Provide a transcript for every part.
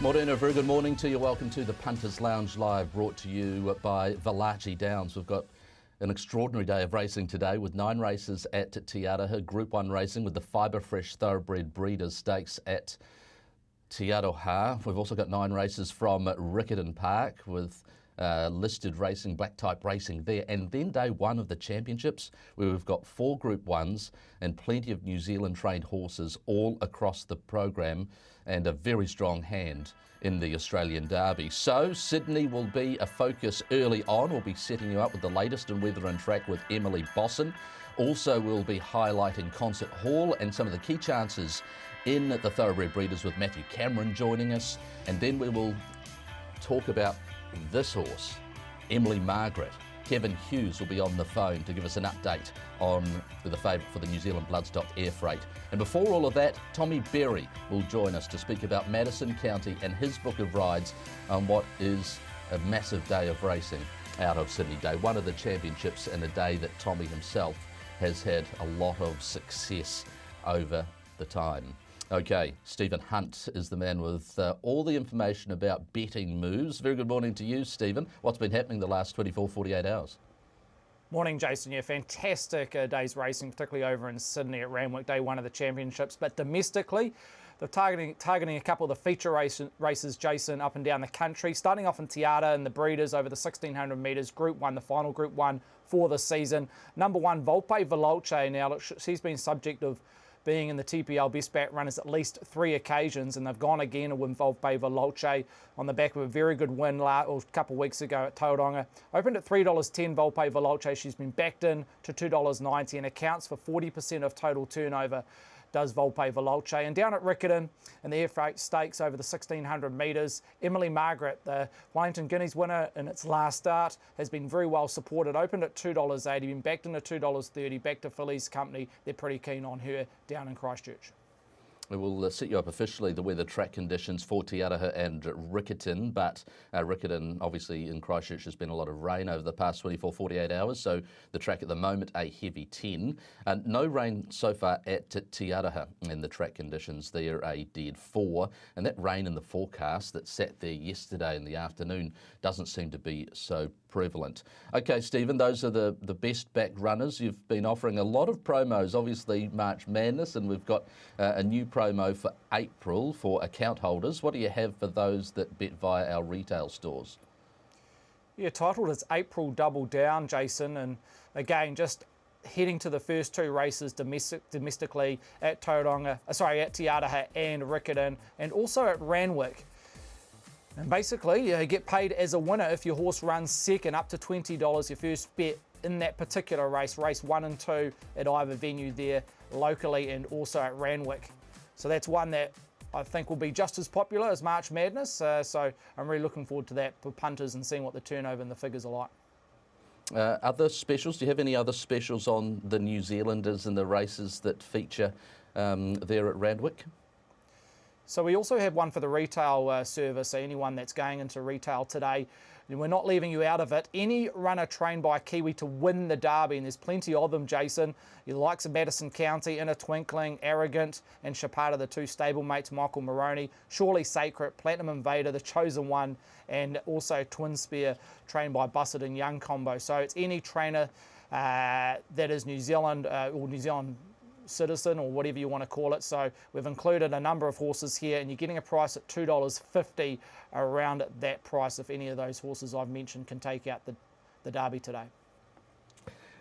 Morena, a very good morning to you. Welcome to the Punters Lounge Live, brought to you by Valachi Downs. We've got an extraordinary day of racing today with 9 races at Te Aroha, Group 1 racing with the Fibre Fresh Thoroughbred Breeders' Stakes at Te Aroha. We've also got 9 races from Riccarton Park with listed racing, black type racing there. And then day 1 of the championships, where we've got 4 Group 1s and plenty of New Zealand trained horses all across the program, and a very strong hand in the Australian Derby. So Sydney will be a focus early on. We'll be setting you up with the latest in weather and track with Emily Bosson. Also, we'll be highlighting Concert Hall and some of the key chances in the Thoroughbred Breeders with Matthew Cameron joining us. And then we will talk about this horse, Emily Margaret. Kevin Hughes will be on the phone to give us an update on the favourite for the New Zealand Bloodstock Air Freight. And before all of that, Tommy Berry will join us to speak about Madison County and his book of rides on what is a massive day of racing out of Sydney. Day 1 of the championships, and a day that Tommy himself has had a lot of success over the time. Okay, Stephen Hunt is the man with all the information about betting moves. Very good morning to you, Stephen. What's been happening the last 24, 48 hours? Morning, Jason. Yeah, fantastic day's racing, particularly over in Sydney at Randwick, day 1 of the championships. But domestically, they're targeting a couple of the feature races, Jason, up and down the country. Starting off in Te Aroha and the Breeders over the 1600 metres, Group 1, the final Group 1 for the season. Number 1, Volpe Veloce. Now, look, she's been subject of being in the TPL Best Bet runners at least 3 occasions, and they've gone again with Volpe Veloce on the back of a very good win a couple of weeks ago at Tauranga. Opened at $3.10, Volpe Veloce. She's been backed in to $2.90 and accounts for 40% of total turnover, does Volpe Veloce. And down at Riccarton in the Air Freight Stakes over the 1600 metres, Emily Margaret, the Wellington Guineas winner in its last start, has been very well supported. Opened at $2.80, been backed into $2.30, back to Phillies Company. They're pretty keen on her down in Christchurch. We will set you up officially the weather track conditions for Te Aroha and Riccarton, but Riccarton, obviously in Christchurch, has been a lot of rain over the past 24, 48 hours, so the track at the moment a heavy 10. No rain so far at Te Aroha, and the track conditions there a dead 4, and that rain in the forecast that sat there yesterday in the afternoon doesn't seem to be so prevalent. Okay, Stephen, those are the best back runners. You've been offering a lot of promos, obviously March Madness, and we've got a new promo for April for account holders. What do you have for those that bet via our retail stores? Yeah, titled as April Double Down, Jason, and again, just heading to the first 2 races domestically at Te Aroha and Riccarton, and also at Randwick. And basically, you get paid as a winner if your horse runs second, up to $20, your first bet in that particular race 1 and 2 at either venue there locally and also at Randwick. So that's one that I think will be just as popular as March Madness. So I'm really looking forward to that for punters and seeing what the turnover and the figures are like. Other specials? Do you have any other specials on the New Zealanders and the races that feature there at Randwick? So we also have one for the retail service, so anyone that's going into retail today, and we're not leaving you out of it. Any runner trained by a Kiwi to win the Derby, and there's plenty of them, Jason. The likes of Madison County, In a Twinkling, Arrogant, and Chapada, the 2 stablemates, Michael Moroney, Surely Sacred, Platinum Invader, The Chosen One, and also Twin Spear, trained by Bussard and Young Combo. So it's any trainer that is New Zealand or New Zealand citizen or whatever you want to call it. So we've included a number of horses here, and you're getting a price at $2.50, around that price if any of those horses I've mentioned can take out the Derby today.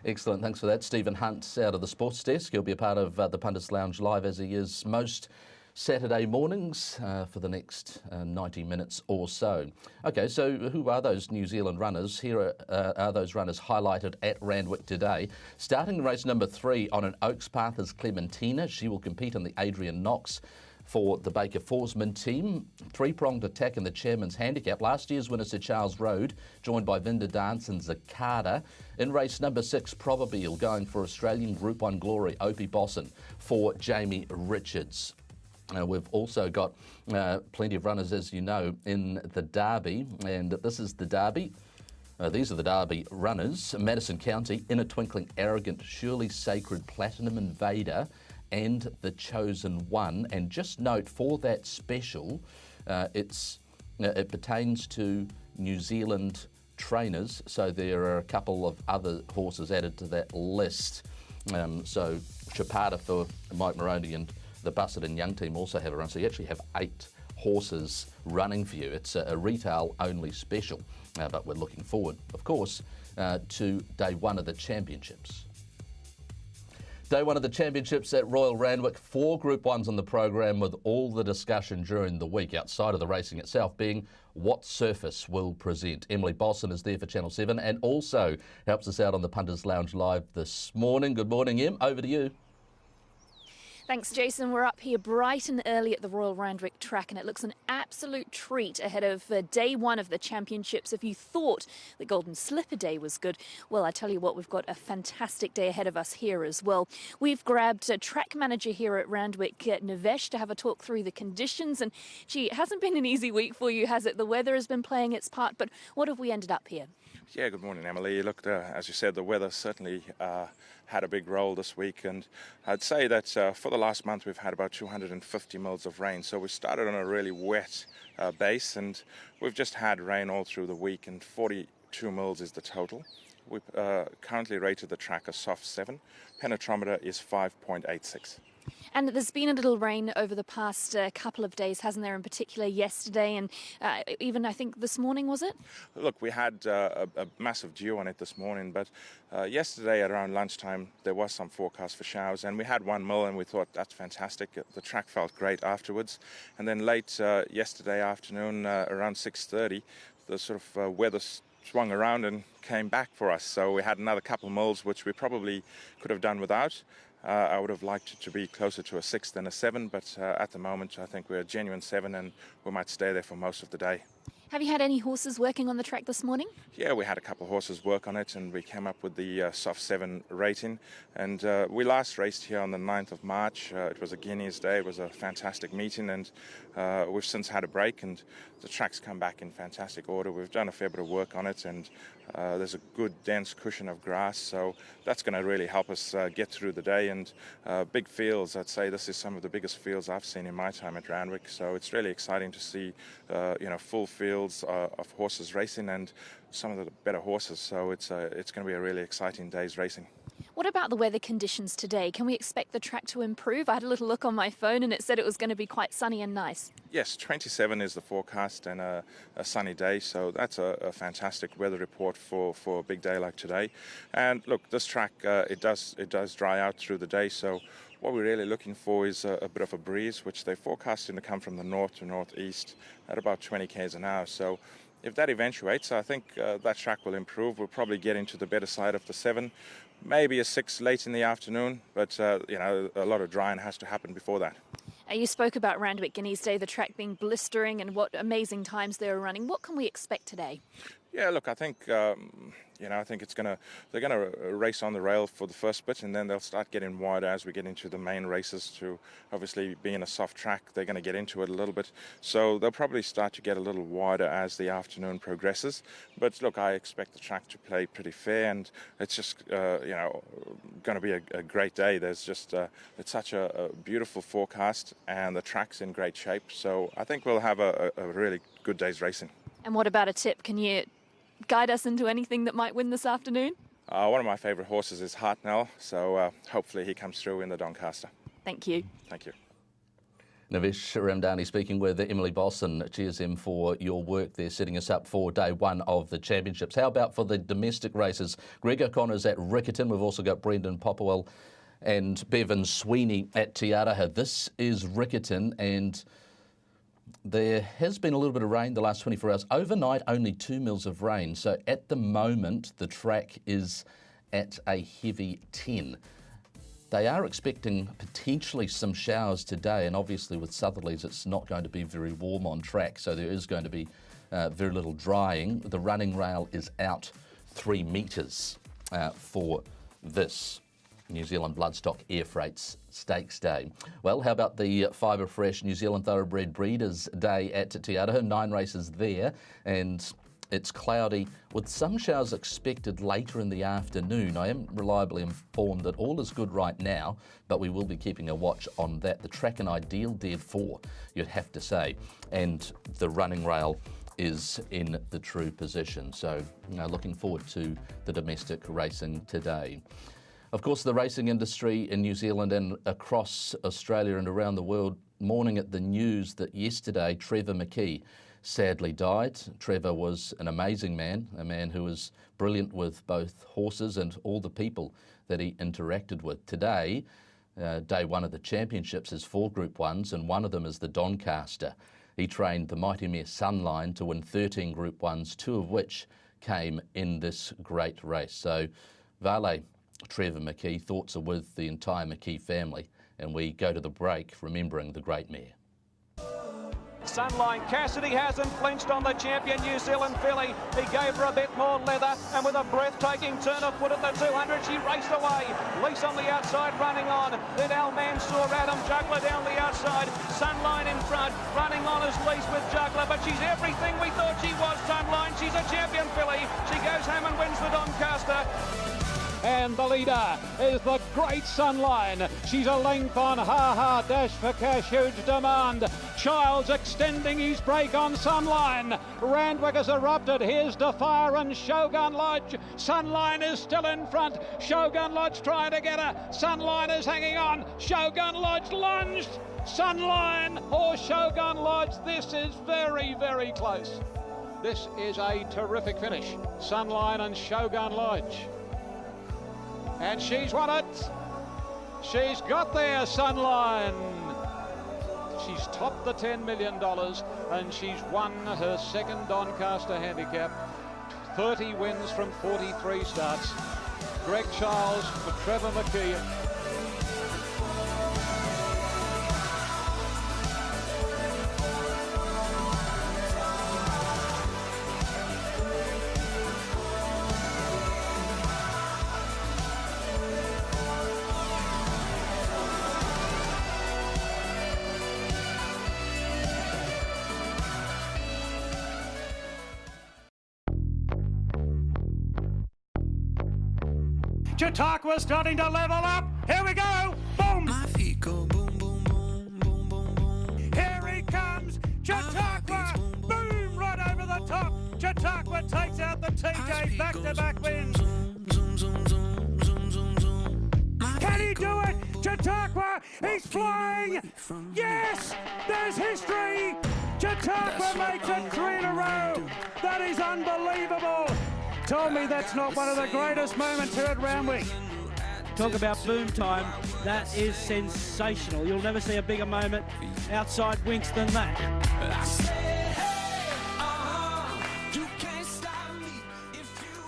Excellent, thanks for that. Stephen Hunt out of the sports desk. He'll be a part of the Punters Lounge Live, as he is most Saturday mornings for the next 90 minutes or so. Okay, so who are those New Zealand runners? Here are those runners highlighted at Randwick today. Starting in race number 3 on an Oaks Path is Clementina. She will compete on the Adrian Knox for the Baker Forsman team. 3-pronged attack in the chairman's handicap. Last year's winner, Sir Charles Road, joined by Vinda Dance and Zakada. In race number 6, Probabeel, going for Australian Group 1 glory, Opie Bosson for Jamie Richards. We've also got plenty of runners, as you know, in the Derby, and this is the Derby. These are the Derby runners: Madison County, In a Twinkling, Arrogant, Surely Sacred, Platinum Invader, and The Chosen One. And just note, for that special, It pertains to New Zealand trainers, so there are a couple of other horses added to that list. So Chapada for Mike Moroney and the Bussetton Young team also have a run. So you actually have 8 horses running for you. It's a retail-only special, but we're looking forward, of course, to day 1 of the championships. Day 1 of the championships at Royal Randwick. 4 Group 1s on the program, with all the discussion during the week outside of the racing itself being what surface will present. Emily Bosson is there for Channel 7 and also helps us out on the Punters Lounge Live this morning. Good morning, Em. Over to you. Thanks, Jason. We're up here bright and early at the Royal Randwick track, and it looks an absolute treat ahead of day 1 of the championships. If you thought the Golden Slipper Day was good, well, I tell you what, we've got a fantastic day ahead of us here as well. We've grabbed a track manager here at Randwick, Nivesh, to have a talk through the conditions. And gee, it hasn't been an easy week for you, has it? The weather has been playing its part, but what have we ended up here? Yeah, good morning, Emily. Look, as you said, the weather certainly had a big role this week, and I'd say that for the last month we've had about 250 mils of rain. So we started on a really wet base, and we've just had rain all through the week, and 42 mils is the total. We've currently rated the track a soft 7. Penetrometer is 5.86. And there's been a little rain over the past couple of days, hasn't there, in particular yesterday and even I think this morning, was it? Look, we had a massive dew on it this morning, but yesterday at around lunchtime there was some forecast for showers, and we had 1 mil, and we thought that's fantastic. The track felt great afterwards. And then late yesterday afternoon around 6:30, the sort of weather swung around and came back for us. So we had another couple mils, which we probably could have done without. I would have liked it to be closer to a 6 than a 7, but at the moment I think we're a genuine 7, and we might stay there for most of the day. Have you had any horses working on the track this morning? Yeah, we had a couple of horses work on it, and we came up with the soft 7 rating. And we last raced here on the 9th of March. It was a Guineas Day. It was a fantastic meeting, and we've since had a break, and the track's come back in fantastic order. We've done a fair bit of work on it, and there's a good dense cushion of grass, so that's going to really help us get through the day. And big fields, I'd say this is some of the biggest fields I've seen in my time at Randwick, so it's really exciting to see full fields of horses racing, and some of the better horses, so it's going to be a really exciting day's racing. What about the weather conditions today? Can we expect the track to improve? I had a little look on my phone and it said it was going to be quite sunny and nice. Yes, 27 is the forecast, and a sunny day, so that's a fantastic weather report for a big day like today. And look, this track, it does dry out through the day, so what we're really looking for is a bit of a breeze, which they're forecasting to come from the north to northeast at about 20 k's an hour. So if that eventuates, I think that track will improve. We'll probably get into the better side of the 7, maybe a 6 late in the afternoon, but a lot of drying has to happen before that. You spoke about Randwick Guineas Day, the track being blistering, and what amazing times they were running. What can we expect today? Yeah, look, I think I think they're gonna race on the rail for the first bit, and then they'll start getting wider as we get into the main races. To obviously being a soft track, they're going to get into it a little bit, so they'll probably start to get a little wider as the afternoon progresses. But look, I expect the track to play pretty fair, and it's just going to be a great day. There's just it's such a beautiful forecast, and the track's in great shape, so I think we'll have a really good day's racing. And what about a tip? Can you guide us into anything that might win this afternoon? One of my favourite horses is Hartnell, so hopefully he comes through in the Doncaster. Thank you. Thank you. Nivesh Ramdani speaking with Emily Bosson. Cheers, Em, for your work there, setting us up for day 1 of the championships. How about for the domestic races? Greg O'Connor's at Riccarton. We've also got Brendan Popwell and Bevan Sweeney at Te Araha. This is Riccarton, and there has been a little bit of rain the last 24 hours. Overnight, only 2 mils of rain. So at the moment, the track is at a heavy 10. They are expecting potentially some showers today, and obviously with southerlies, it's not going to be very warm on track, so there is going to be very little drying. The running rail is out 3 metres for this New Zealand Bloodstock Air Freight's Stakes Day. Well, how about the Fibre Fresh New Zealand Thoroughbred Breeders Day at Te Araha? 9 races there, and It's cloudy with some showers expected later in the afternoon. I am reliably informed that all is good right now, but we will be keeping a watch on that. The track an ideal dead for, you'd have to say, and the running rail is in the true position. So, looking forward to the domestic racing today. Of course, the racing industry in New Zealand and across Australia and around the world mourning at the news that yesterday Trevor McKee sadly died. Trevor was an amazing man, a man who was brilliant with both horses and all the people that he interacted with. Today, day one of the championships is 4 Group 1s, and one of them is the Doncaster. He trained the mighty mare Sunline to win 13 Group 1s, 2 of which came in this great race. So, Vale, Trevor McKee, thoughts are with the entire McKee family, and we go to the break remembering the great mare. Sunline, Cassidy hasn't flinched on the champion New Zealand filly. He gave her a bit more leather, and with a breathtaking turn of foot at the 200, she raced away. Lease on the outside, running on. Then Al Mansour, Adam Juggler down the outside. Sunline in front, running on as Lease with Juggler, but she's everything we thought she was, Sunline. She's a champion filly. She goes home and wins the Doncaster. And the leader is the great Sunline. She's a length on Ha Ha Dash for Cash, huge demand. Childs extending his break on Sunline. Randwick has erupted. Here's Defire and Shogun Lodge. Sunline is still in front. Shogun Lodge trying to get her. Sunline is hanging on. Shogun Lodge lunged. Sunline or Shogun Lodge. This is very, very close. This is a terrific finish. Sunline and Shogun Lodge. And she's won it. She's got there, Sunline. She's topped the $10 million and she's won her second Doncaster handicap. 30 wins from 43 starts. Greg Charles for Trevor McKee. Chautauqua starting to level up. Here we go. Boom. My feet go boom, boom, boom, boom, boom, boom. Here he comes. Chautauqua. Boom, right over the top. Chautauqua takes out the TJ. Back-to-back wins. Zoom, zoom, zoom, zoom, zoom, zoom, zoom. Can he do it? Chautauqua, he's flying. Yes, there's history. Chautauqua makes it 3 in a row. That is unbelievable. Told me that's not one of the greatest moments here at Randwick. Talk about boom time. That is sensational. You'll never see a bigger moment outside Winks than that.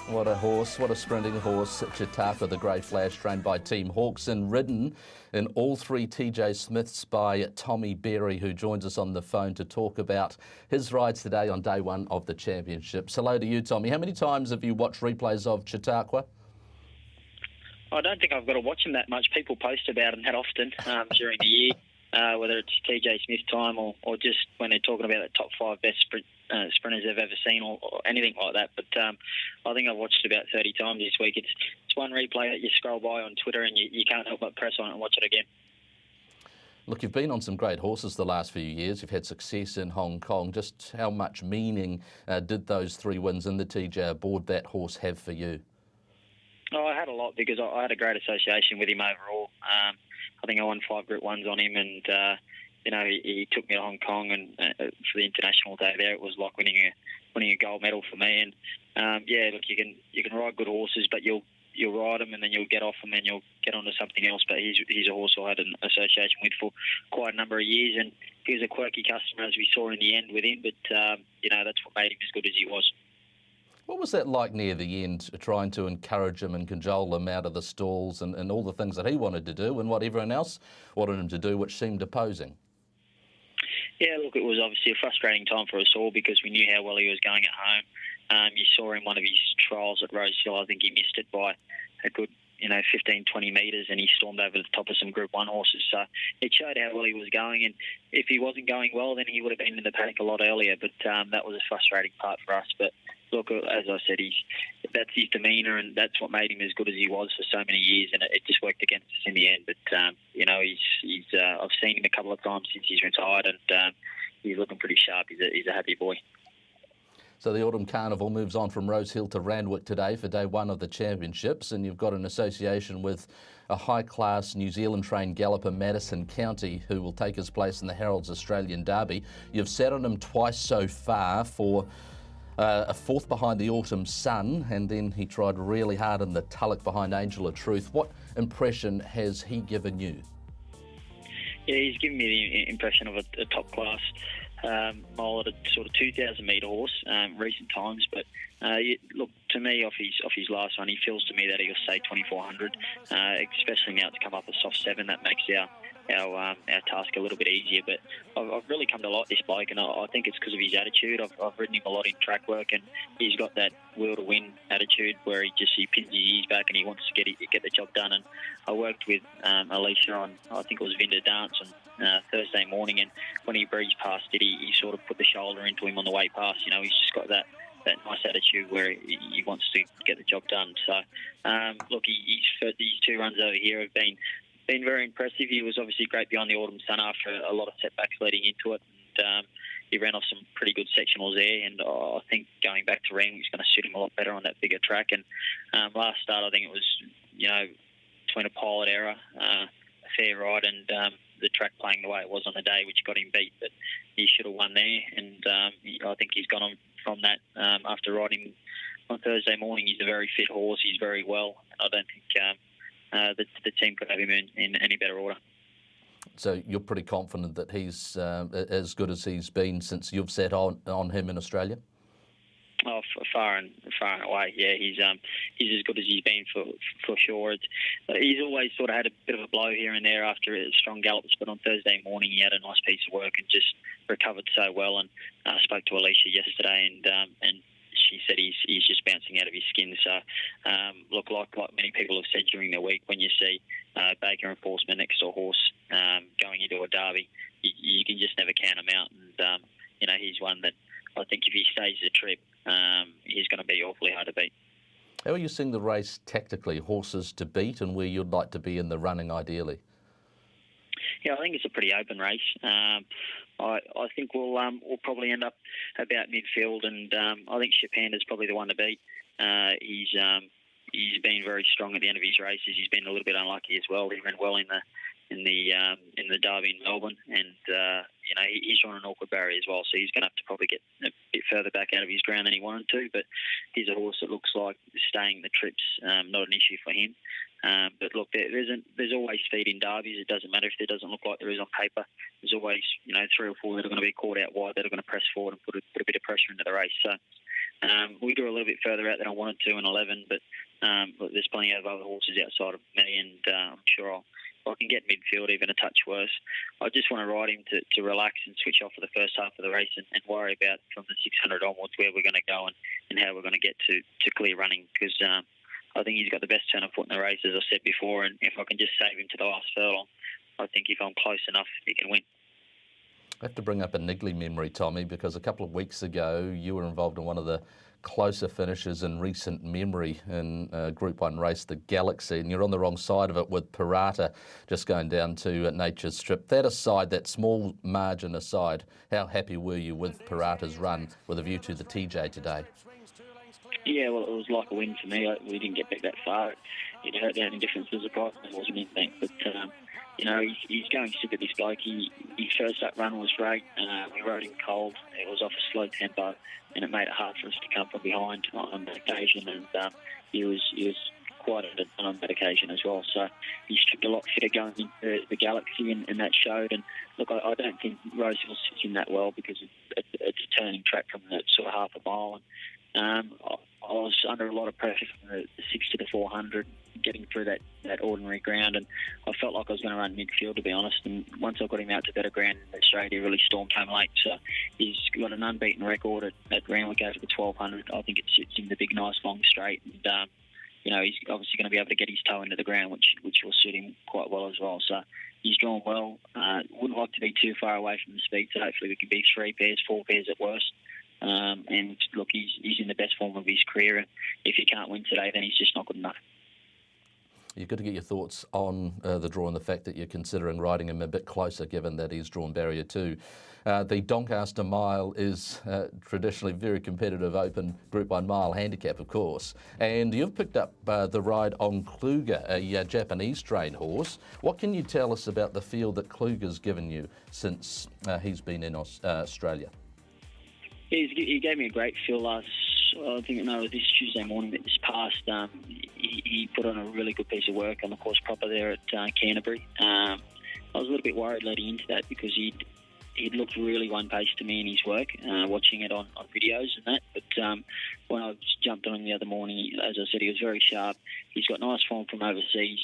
What a horse, what a sprinting horse. Chautauqua, the grey flash, trained by Team Hawks and ridden in all 3 TJ Smiths by Tommy Berry, who joins us on the phone to talk about his rides today on day 1 of the championships. Hello to you, Tommy. How many times have you watched replays of Chautauqua? I don't think I've got to watch them that much. People post about them that often during the year, whether it's TJ Smith time or just when they're talking about the top 5 best sprinters they've ever seen or anything like that. But I think I've watched it about 30 times this week. It's one replay that you scroll by on Twitter and you can't help but press on it and watch it again. Look, you've been on some great horses the last few years. You've had success in Hong Kong. Just how much meaning did those 3 wins in the TJ aboard that horse have for you? Oh, I had a lot because I had a great association with him overall. I think I won 5 Group 1s on him, and he took me to Hong Kong, and for the international day there, it was like winning a gold medal for me. And look, you can ride good horses, but you'll ride them and then you'll get off them and you'll get onto something else. But he's a horse I had an association with for quite a number of years, and he was a quirky customer, as we saw in the end with him. But that's what made him as good as he was. What was that like near the end, trying to encourage him and cajole him out of the stalls and all the things that he wanted to do and what everyone else wanted him to do, which seemed opposing? Yeah, look, it was obviously a frustrating time for us all because we knew how well he was going at home. You saw in one of his trials at Rosehill, I think he missed it by a good 15, 20 metres, and he stormed over the top of some Group 1 horses. So it showed how well he was going, and if he wasn't going well, then he would have been in the paddock a lot earlier. But that was a frustrating part for us. But look, as I said, that's his demeanour, and that's what made him as good as he was for so many years, and it just worked against us in the end. But I've seen him a couple of times since he's retired, and he's looking pretty sharp. He's a happy boy. So the Autumn Carnival moves on from Rosehill to Randwick today for day one of the championships, and you've got an association with a high-class New Zealand-trained galloper, Madison County, who will take his place in the Herald's Australian Derby. You've sat on him twice so far for a fourth behind the Autumn Sun, and then he tried really hard in the Tulloch behind Angel of Truth. What impression has he given you? Yeah, he's given me the impression of a top-class mile at a sort of 2,000 metre horse, recent times. But look, to me, off his last one, he feels to me that he'll say 2,400, especially now to come up a soft 7. That makes our task a little bit easier. But I've really come to like this bloke, and I think it's because of his attitude. I've ridden him a lot in track work, and he's got that will to win attitude where he pins his ears back and he wants to get the job done. And I worked with Alicia on, I think it was Vinda Dance on Thursday morning, and when he breezed past it, he sort of put the shoulder into him on the way past. He's just got that nice attitude where he wants to get the job done. So look, these 2 runs over here have been very impressive. He was obviously great beyond the Autumn Sun after a lot of setbacks leading into it. And, he ran off some pretty good sectionals there, and I think going back to Randwick's going to suit him a lot better on that bigger track. And last start, I think it was, between a pilot error, a fair ride, and the track playing the way it was on the day, which got him beat. But he should have won there, and I think he's gone on from that after riding on Thursday morning. He's a very fit horse. He's very well. I don't think the team could have him in any better order. So you're pretty confident that he's as good as he's been since you've sat on him in Australia? Oh, far and away, yeah. He's as good as he's been for sure. He's always sort of had a bit of a blow here and there after strong gallops, but on Thursday morning he had a nice piece of work and just recovered so well. And I spoke to Alicia yesterday, and she said he's just bouncing out of his skin. So, look, like many people have said during the week, when you see Baker and Forceman next to a horse going into a derby, you can just never count him out. And he's one that I think if he stays the trip, he's going to be awfully hard to beat. How are you seeing the race tactically, horses to beat, and where you'd like to be in the running ideally? Yeah, I think it's a pretty open race. I think we'll probably end up about midfield, and I think Shapanda's probably the one to beat. He's been very strong at the end of his races. He's been a little bit unlucky as well. He ran well in the Derby in Melbourne, and he's on an awkward barrier as well. So he's going to have to probably get a bit further back out of his ground than he wanted to. But he's a horse that looks like staying the trip's not an issue for him. But look, there's always speed in derbies. It doesn't matter if there doesn't look like there is on paper. There's always 3 or 4 that are going to be caught out wide that are going to press forward and put a bit of pressure into the race. So we drew a little bit further out than I wanted to in 11, but there's plenty of other horses outside of me, and I'm sure I can get midfield even a touch worse. I just want to ride him to relax and switch off for the first half of the race and worry about from the 600 onwards where we're going to go and how we're going to get to clear running, because I think he's got the best turn of foot in the race, as I said before, and if I can just save him to the last furlong, I think if I'm close enough, he can win. I have to bring up a niggly memory, Tommy, because a couple of weeks ago you were involved in one of the closer finishes in recent memory in Group 1 race, the Galaxy, and you're on the wrong side of it with Pirata just going down to Nature's Strip. That aside, that small margin aside, how happy were you with Pirata's run with a view to the TJ today? Yeah, well, it was like a win for me. We didn't get back that far. It hurt the only difference was the price. It wasn't anything, but he's going sick at this bloke. His first up run was great. We rode him cold. It was off a slow tempo, and it made it hard for us to come from behind on that occasion. And he was quite underdone on that occasion as well. So he stripped a lot fitter going into the Galaxy, and that showed. And look, I don't think Rosehill sits in that well because it's a turning track from the sort of half a mile. And I was under a lot of pressure from the 6 to the 400, getting through that ordinary ground, and I felt like I was going to run midfield, to be honest. And once I got him out to better ground in Australia, he really stormed home late. So he's got an unbeaten record at Randwick over the 1200. I think it suits him, the big, nice, long straight. And, he's obviously going to be able to get his toe into the ground, which will suit him quite well as well. So he's drawn well. Wouldn't like to be too far away from the speed, so hopefully we can be 3 pairs, 4 pairs at worst. And look, he's in the best form of his career. And if he can't win today, then he's just not good enough. You've got to get your thoughts on the draw and the fact that you're considering riding him a bit closer, given that he's drawn barrier 2. The Doncaster Mile is traditionally very competitive open Group 1 mile handicap, of course. And you've picked up the ride on Kluger, a Japanese trained horse. What can you tell us about the feel that Kluger's given you since he's been in Australia? He gave me a great feel this Tuesday morning that just passed. He put on a really good piece of work on the course proper there at Canterbury. I was a little bit worried leading into that because he'd looked really one pace to me in his work, watching it on videos and that. But when I jumped on him the other morning, as I said, he was very sharp. He's got nice form from overseas.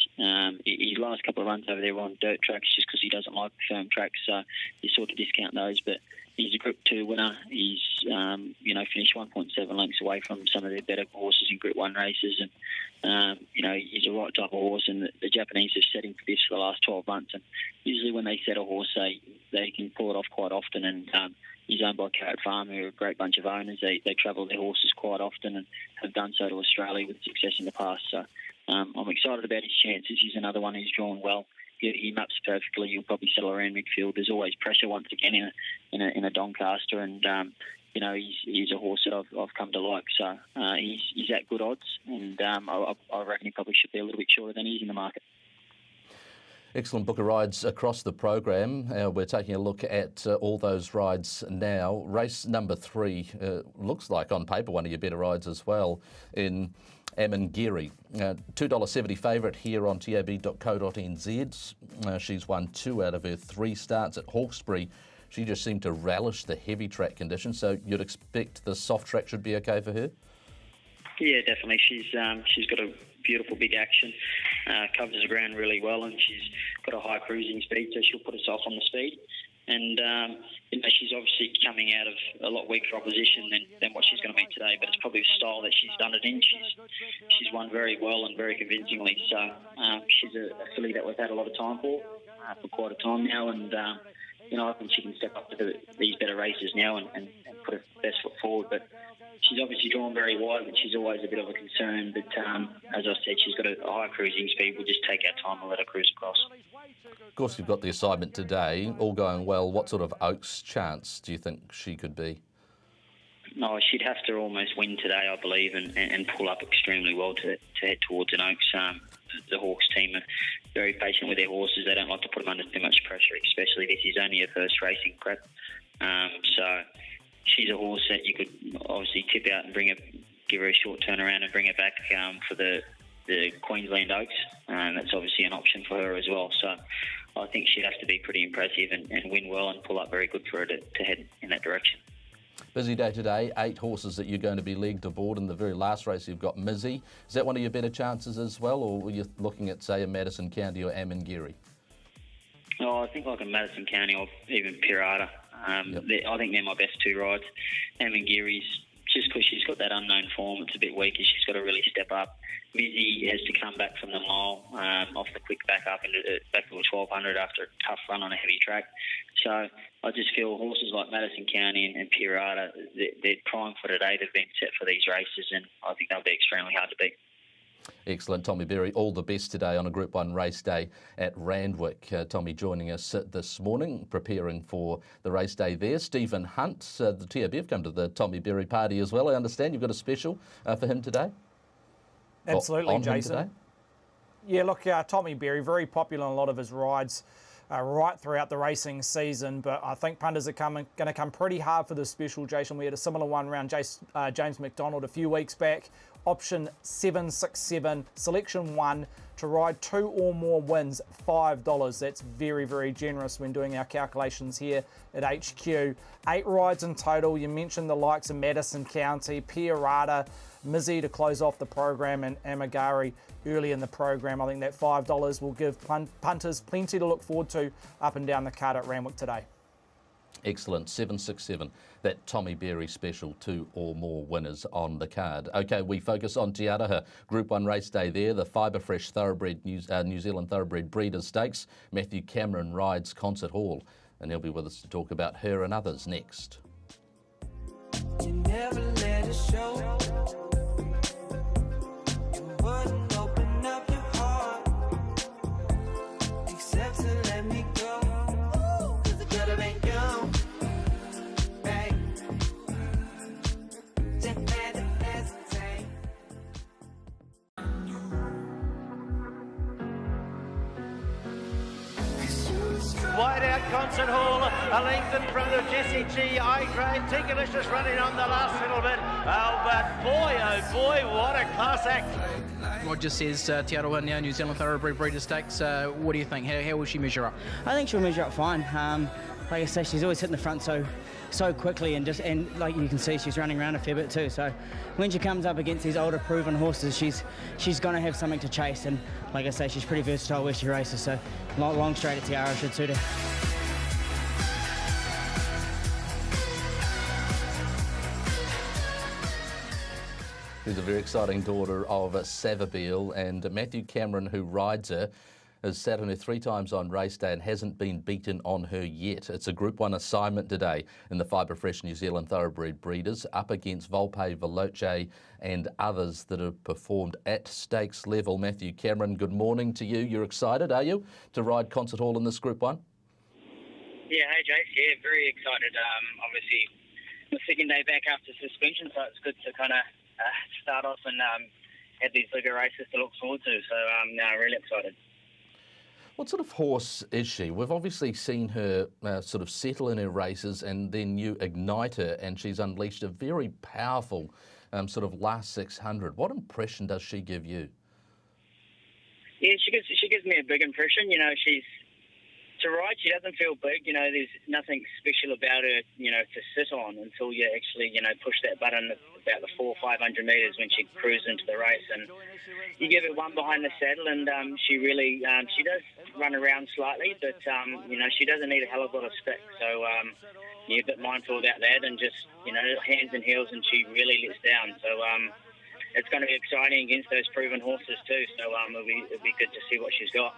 His last couple of runs over there were on dirt tracks just because he doesn't like firm tracks, so you sort of discount those. But he's a Group 2 winner. He's finished 1.7 lengths away from some of their better horses in Group 1 races, and he's a right type of horse. And the Japanese have set him for this for the last 12 months. And usually when they set a horse, they can pull it off quite often. And he's owned by Carrot Farm, who are a great bunch of owners. They travel their horses quite often and have done so to Australia with success in the past. So I'm excited about his chances. He's another one who's drawn well. He maps perfectly. He'll probably settle around midfield. There's always pressure once again in a Doncaster, and he's a horse that I've come to like. So he's at good odds, and I reckon he probably should be a little bit shorter than he is in the market. Excellent book of rides across the program. We're taking a look at all those rides now. Race number 3 looks like on paper one of your better rides as well in Amangiri. $2.70 favourite here on tab.co.nz. She's won 2 out of her 3 starts at Hawkesbury. She just seemed to relish the heavy track conditions, so you'd expect the soft track should be okay for her? Yeah, definitely. She's got a beautiful big action, covers the ground really well, and she's got a high cruising speed, so she'll put herself on the speed. And she's obviously coming out of a lot weaker opposition than what she's going to meet today, but it's probably the style that she's done it in. She's won very well and very convincingly. So she's a filly that we've had a lot of time for quite a time now, and I think she can step up to these better races now and put her best foot forward. But she's obviously drawn very wide, which is always a bit of a concern. But as I said, she's got a high cruising speed. We'll just take our time and let her cruise across. Of course, you've got the assignment today. All going well, what sort of Oaks chance do you think she could be? No, she'd have to almost win today, I believe, and pull up extremely well to head towards an Oaks. The Hawks team are very patient with their horses. They don't like to put them under too much pressure, especially this is only her first racing prep. So she's a horse that you could obviously tip out and give her a short turnaround and bring her back for the Queensland Oaks. That's obviously an option for her as well. So I think she'd have to be pretty impressive and win well and pull up very good for her to head in that direction. Busy day today, 8 horses that you're going to be leagued aboard. In the very last race, you've got Mizzy. Is that one of your better chances as well, or were you looking at, say, a Madison County or Amangiri? Oh, I think like a Madison County or even Pirata. Yep. I think they're my best 2 rides. Amangiri's just because she's got that unknown form, it's a bit weaker. She's got to really step up. Mizzy has to come back from the mile off the quick back up back to the 1200 after a tough run on a heavy track. So I just feel horses like Madison County and Pirata, they're prime for today. They've been set for these races, and I think they'll be extremely hard to beat. Excellent. Tommy Berry, all the best today on a Group 1 race day at Randwick. Tommy joining us this morning, preparing for the race day there. Stephen Hunt, the TAB have come to the Tommy Berry party as well. I understand you've got a special for him today? Absolutely, Jason. Yeah, look, Tommy Berry, very popular in a lot of his rides right throughout the racing season, but I think punters are going to come pretty hard for this special, Jason. We had a similar one around James McDonald a few weeks back. Option 767, selection 1, to ride 2 or more wins, $5. That's very, very generous when doing our calculations here at HQ. 8 rides in total. You mentioned the likes of Madison County, Pirata, Mizzy to close off the program, and Amangiri early in the program. I think that $5 will give punters plenty to look forward to up and down the card at Randwick today. Excellent. 767, that Tommy Berry special, 2 or more winners on the card. OK, we focus on Te Araha Group 1 race day there, the Fibre Fresh Thoroughbred New Zealand Thoroughbred Breeders' Stakes. Matthew Cameron rides Concert Hall, and he'll be with us to talk about her and others next. show. You wouldn't open up your heart, except to let me go. 'Cause it could have been you, babe. Just had to hesitate. Wide out Concert Hall, a length in front of Jessie G, I-Grade, Tinkalicious running on the last little bit. Oh, but boy, what a class act. Roger says Te Aroha now, New Zealand Thoroughbred Breeder Stakes. What do you think? How will she measure up? I think she'll measure up fine. Like I say, she's always hitting the front so quickly, and like you can see, she's running around a fair bit too. So when she comes up against these older proven horses, she's going to have something to chase. And like I say, she's pretty versatile where she races. So long straight at Tiara should suit her. She's a very exciting daughter of Savabeel, and Matthew Cameron, who rides her, has sat on her 3 times on race day and hasn't been beaten on her yet. It's a Group 1 assignment today in the Fibre Fresh New Zealand Thoroughbred Breeders, up against Volpe, Veloce and others that have performed at stakes level. Matthew Cameron, good morning to you. You're excited, are you, to ride Concert Hall in this Group 1? Yeah, hey Jace, yeah, very excited. Obviously, the second day back after suspension, so it's good to kind of start off and have these bigger races to look forward to. So, really excited. What sort of horse is she? We've obviously seen her sort of settle in her races, and then you ignite her and she's unleashed a very powerful sort of last 600. What impression does she give you? Yeah, she gives me a big impression. You know, to ride, she doesn't feel big. You know, there's nothing special about her, you know, to sit on until you actually, you know, push that button about the 400 or 500 metres when she cruises into the race. And you give her one behind the saddle, and she really, she does run around slightly, but, you know, she doesn't need a hell of a lot of stick. So you're a bit mindful about that, and just, you know, hands and heels, and she really lets down. So it's going to be exciting against those proven horses too. So it'll be good to see what she's got.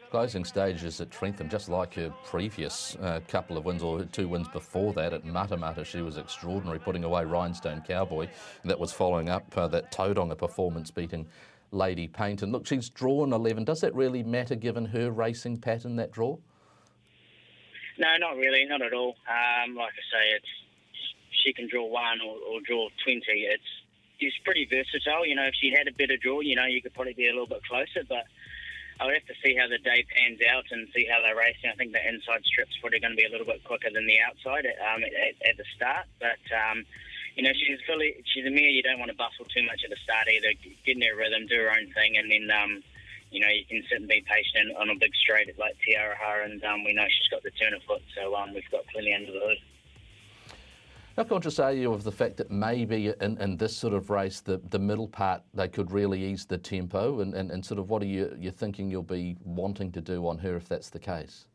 Closing stages at Trentham, just like her previous couple of wins, or her 2 wins before that at Matamata, she was extraordinary, putting away Rhinestone Cowboy. That was following up that Tauranga performance, beating Lady Paint. And look, she's drawn 11. Does that really matter given her racing pattern, that draw? No, not really, not at all. Like I say, she can draw 1 or draw 20. She's pretty versatile. You know, if she had a better draw, you know, you could probably be a little bit closer, but I would have to see how the day pans out and see how they're racing. I think the inside strip's probably going to be a little bit quicker than the outside at the start. But, you know, she's a mare you don't want to bustle too much at the start either. Get in her rhythm, do her own thing, and then, you know, you can sit and be patient on a big straight like Tiara, and we know she's got the turn of foot, so we've got plenty under the hood. How conscious are you of the fact that maybe in this sort of race, the middle part, they could really ease the tempo, and sort of what are you thinking you'll be wanting to do on her if that's the case?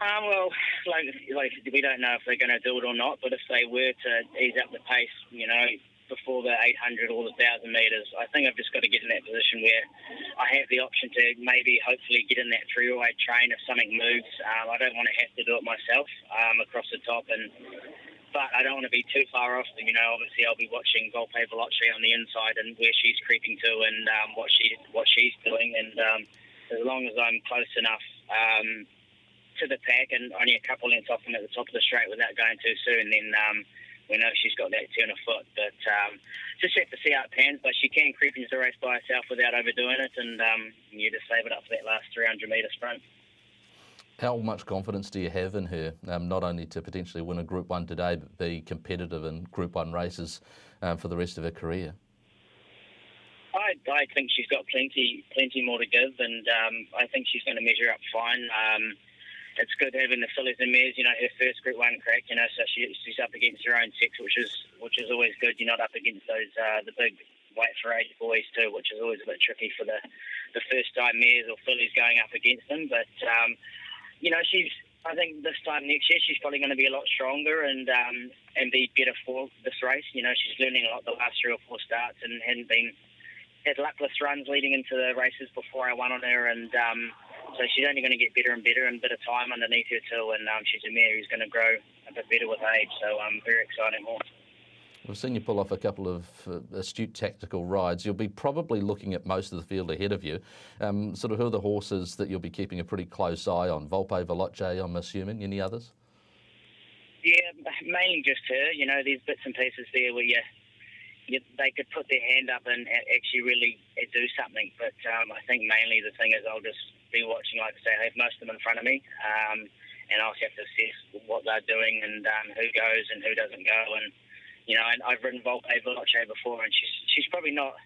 Well, like we don't know if they're going to do it or not, but if they were to ease up the pace, you know, before the 800 or the 1,000 metres, I think I've just got to get in that position where I have the option to maybe hopefully get in that 3-way train if something moves. I don't want to have to do it myself across the top, but I don't want to be too far off. You know, obviously I'll be watching Volpe Veloce on the inside and where she's creeping to, and what she's doing, and as long as I'm close enough to the pack and only a couple lengths off them at the top of the straight without going too soon, then we know she's got that turn of foot. But just have to see how it pans. But she can creep into the race by herself without overdoing it, and you just save it up for that last 300-metre sprint. How much confidence do you have in her, not only to potentially win a Group 1 today, but be competitive in Group 1 races for the rest of her career? I think she's got plenty more to give, and I think she's going to measure up fine. It's good having the fillies and mares, you know, her first Group 1 crack, you know, so she's up against her own sex, which is always good. You're not up against those the big weight for age boys too, which is always a bit tricky for the first time mares or fillies going up against them. But you know, I think this time next year she's probably going to be a lot stronger and be better for this race. You know, she's learning a lot the last 3 or 4 starts and had luckless runs leading into the races before I won on her, and so she's only going to get better and better, and a bit of time underneath her too, and she's a mare who's going to grow a bit better with age, so very exciting horse. We've seen you pull off a couple of astute tactical rides. You'll be probably looking at most of the field ahead of you. Sort of who are the horses that you'll be keeping a pretty close eye on? Volpe, Veloce, I'm assuming. Any others? Yeah, mainly just her. You know, there's bits and pieces there where they could put their hand up and actually really do something. But I think mainly the thing is I'll just be watching, like I say, I have most of them in front of me. And I'll have to assess what they're doing and who goes and who doesn't go. And you know, I've ridden Volpe Veloce before, and she's probably not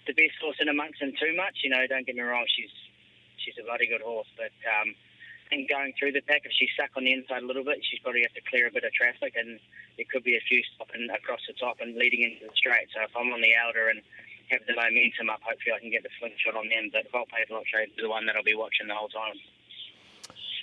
the best horse in amongst them too much. You know, don't get me wrong, she's a bloody good horse. But I think going through the pack, if she's stuck on the inside a little bit, she's probably have to clear a bit of traffic, and there could be a few stopping across the top and leading into the straight. So if I'm on the outer and have the momentum up, hopefully I can get the slingshot on them. But Volpe Veloce is the one that I'll be watching the whole time.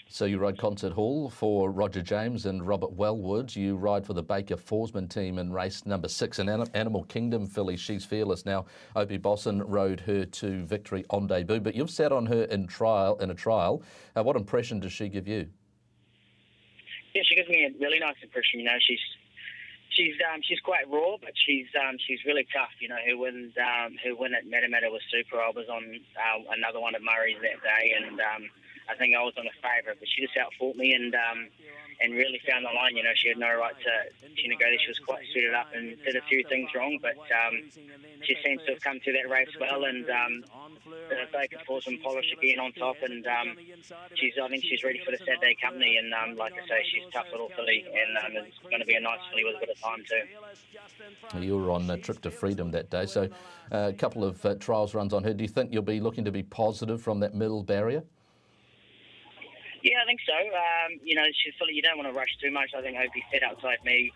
So you ride Concert Hall for Roger James and Robert Wellwood. You ride for the Baker Forsman team in race number 6, an Animal Kingdom filly. She's fearless now. Opie Bosson rode her to victory on debut, but you've sat on her in a trial. What impression does she give you? Yeah, she gives me a really nice impression. You know, she's quite raw, but she's really tough. You know, her win at Matamata was super. I was on another one of Murray's that day, and I think I was on a favourite, but she just outfought me and really found the line. You know, she had no right to go there. She was quite suited up and did a few things wrong, but she seems to have come through that race well, and Baker Forsman polish again on top, and I think she's ready for the Saturday company, and like I say, she's a tough little filly, and it's going to be a nice filly with a bit of time too. You were on a trip to Freedom that day, so a couple of trials runs on her. Do you think you'll be looking to be positive from that middle barrier? Yeah, I think so. You know, she's fully. You don't want to rush too much. I think Opie sat outside me,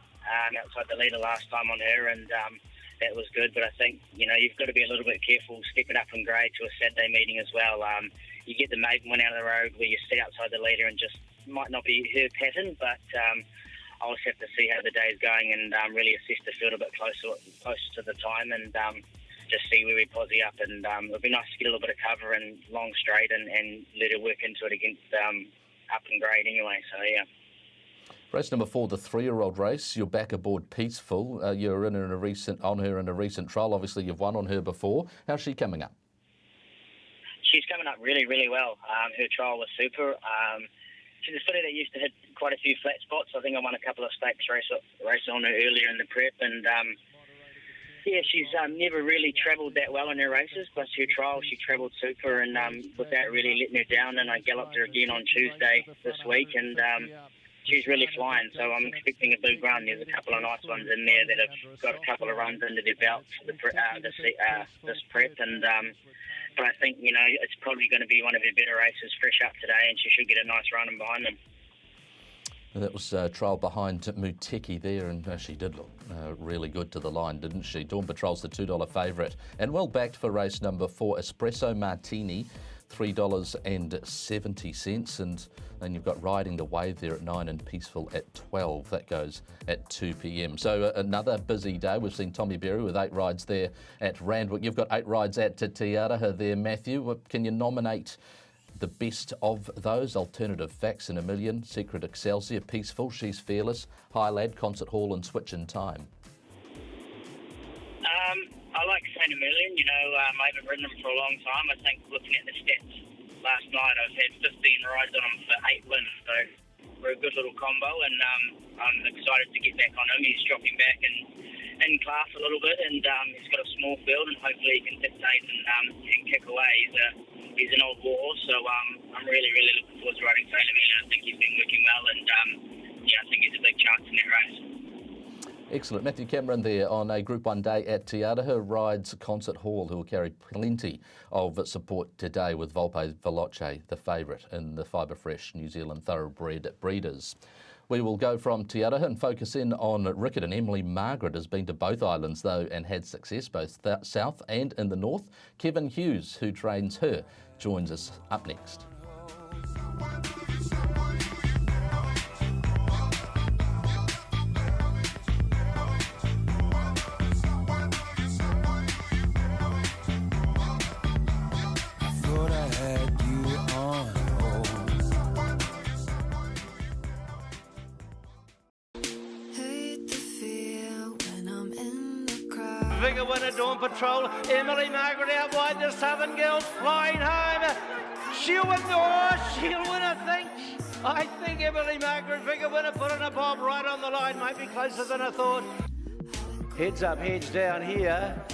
outside the leader last time on her, and that was good. But I think, you know, you've got to be a little bit careful stepping up from grade to a Saturday meeting as well. You get the maiden one out of the road where you sit outside the leader and just might not be her pattern, but I'll just have to see how the day's going and really assess the field a bit closer to the time, and just see where we posse up. And it'll be nice to get a little bit of cover and long straight and let her work into it against up in grade anyway. So yeah. Race number 4, the 3-year-old race. You're back aboard Peaceful. You're on her in a recent trial. Obviously, you've won on her before. How's she coming up? She's coming up really, really well. Her trial was super. She's a filly that used to hit quite a few flat spots. I think I won a couple of stakes races on her earlier in the prep, and yeah, she's never really travelled that well in her races, but her trial she travelled super, and without really letting her down. And I galloped her again on Tuesday this week, and she's really flying. So I'm expecting a big run. There's a couple of nice ones in there that have got a couple of runs under their belt for this prep, and but I think, you know, it's probably going to be one of her better races fresh up today, and she should get a nice run in behind them. That was trial behind Muteki there, and she did look really good to the line, didn't she? Dawn Patrol's the $2 favourite, and well backed for race number 4, Espresso Martini, $3.70, and then you've got Riding the Wave there at 9 and Peaceful at 12. That goes at 2 p.m. So another busy day. We've seen Tommy Berry with 8 rides there at Randwick. You've got 8 rides at Te Tiaraha there, Matthew. Can you nominate the best of those? Alternative Facts in a Million, Secret Excelsior, Peaceful, She's Fearless, High Lad, Concert Hall and Switch in Time. I like Saint a Million. You know, I haven't ridden them for a long time. I think looking at the stats last night, I've had 15 rides on him for 8 wins, so we're a good little combo, and I'm excited to get back on him. He's dropping back in class a little bit, and he's got a small field, and hopefully he can dictate and kick away. He's an old war, so I'm really, really looking forward to riding Saint a Million. I think he's been working well, and yeah, I think he's a big chance in that race. Excellent. Matthew Cameron there on a Group 1 day at Te Tiaraha rides Concert Hall, who will carry plenty of support today with Volpe Veloce, the favourite in the Fibre Fresh New Zealand Thoroughbred Breeders. We will go from Te Tiaraha and focus in on Rickett, and Emily Margaret has been to both islands though and had success both south and in the north. Kevin Hughes, who trains her, joins us up next. Hate the fear when I'm in Vigor Winner, Dawn Patrol. Emily Margaret out wide, the Southern Girls flying home. She'll win, she'll win, I think Emily Margaret, Vigor Winner, putting a bob right on the line, might be closer than I thought. Heads up, heads down here.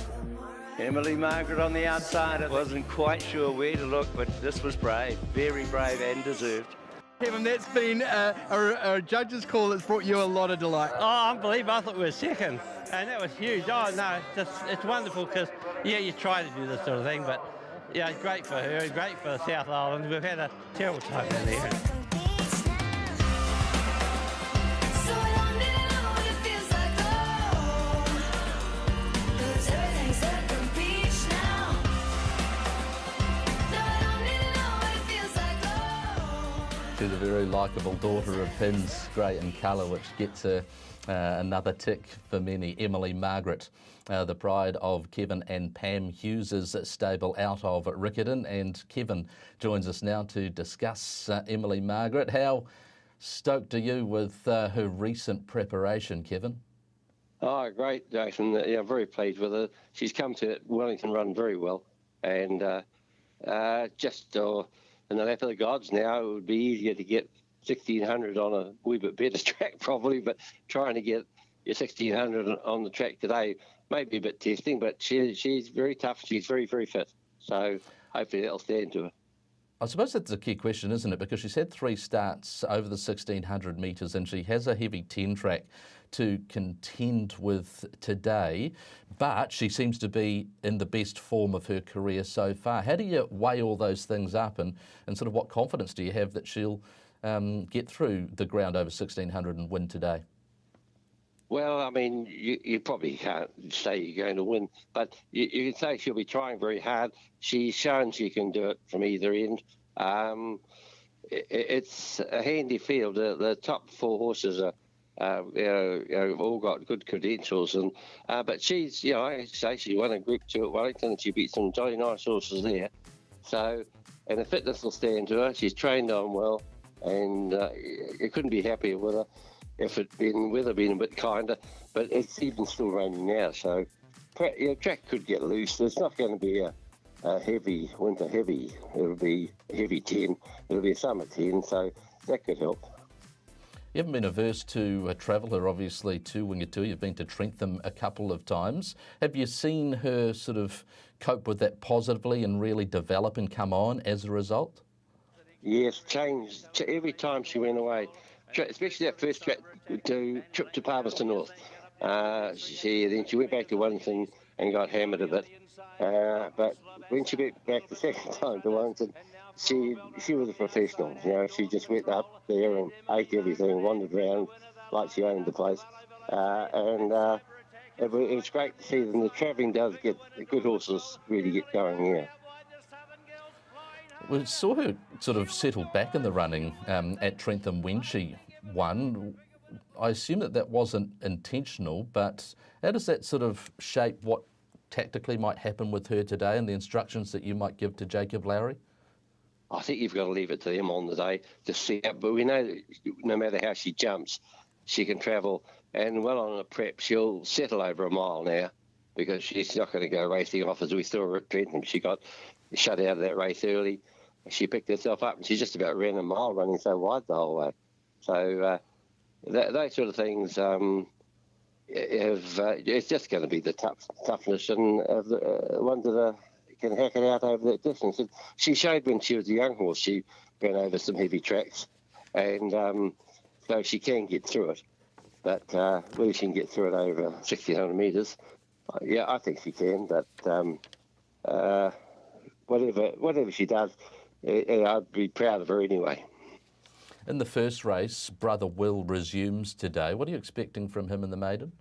Emily Margaret on the outside. I wasn't quite sure where to look, but this was brave, very brave and deserved. Kevin, that's been a judge's call that's brought you a lot of delight. Oh, unbelievable. I thought we were second, and that was huge. Oh, no, it's wonderful because, yeah, you try to do this sort of thing, but, yeah, it's great for her, great for South Island. We've had a terrible time down there. She's a very likeable daughter of Pins, grey in colour, which gets her another tick for many. Emily Margaret, the pride of Kevin and Pam Hughes' stable out of Riccarton. And Kevin joins us now to discuss Emily Margaret. How stoked are you with her recent preparation, Kevin? Oh, great, Jason. Yeah, very pleased with her. She's come to Wellington Run very well. And just... in the lap of the gods now, it would be easier to get 1600 on a wee bit better track probably, but trying to get your 1600 on the track today may be a bit testing, but she's very tough. She's very, very fit. So hopefully that'll stand to her. I suppose that's a key question, isn't it? Because she's had 3 starts over the 1600 metres and she has a heavy 10 track to contend with today, but she seems to be in the best form of her career so far. How do you weigh all those things up and sort of what confidence do you have that she'll get through the ground over 1600 and win today? Well, I mean, you probably can't say you're going to win, but you can say she'll be trying very hard. She's shown she can do it from either end. It's a handy field. The top 4 horses are all got good credentials, and but she's, I say she won a Group 2 at Wellington, and she beat some jolly nice horses there. So, and the fitness will stand to her. She's trained on well, and you couldn't be happier with her. If weather been a bit kinder, but it's even still raining now, so track could get loose. It's not going to be a heavy winter heavy. It'll be a heavy 10. It'll be a summer 10, so that could help. You haven't been averse to a traveller, obviously, to Wingatui. You've been to Trentham a couple of times. Have you seen her sort of cope with that positively and really develop and come on as a result? Yes, changed every time she went away. Especially that first trip to Palmerston North. Then she went back to Wellington and got hammered a bit. But when she went back the second time to Wellington, she was a professional. She just went up there and ate everything, wandered around like she owned the place. It was great to see them. The travelling does get the good horses really get going here. We saw her sort of settle back in the running at Trentham when she won. I assume that wasn't intentional, but how does that sort of shape what tactically might happen with her today and the instructions that you might give to Jacob Lowry? I think you've got to leave it to them on the day to see it. But we know that no matter how she jumps, she can travel. And well on the prep, she'll settle over a mile now because she's not going to go racing off as we saw her at Trentham. She got shut out of that race early. She picked herself up and she just about ran a mile running so wide the whole way. So those sort of things, it's just going to be the toughness and the ones that can hack it out over that distance. And she showed when she was a young horse, she ran over some heavy tracks, and so she can get through it. But whether she can get through it over 1,600 metres, yeah, I think she can. But whatever she does, I'd be proud of her anyway. In the first race, Brother Will resumes today. What are you expecting from him in the maiden?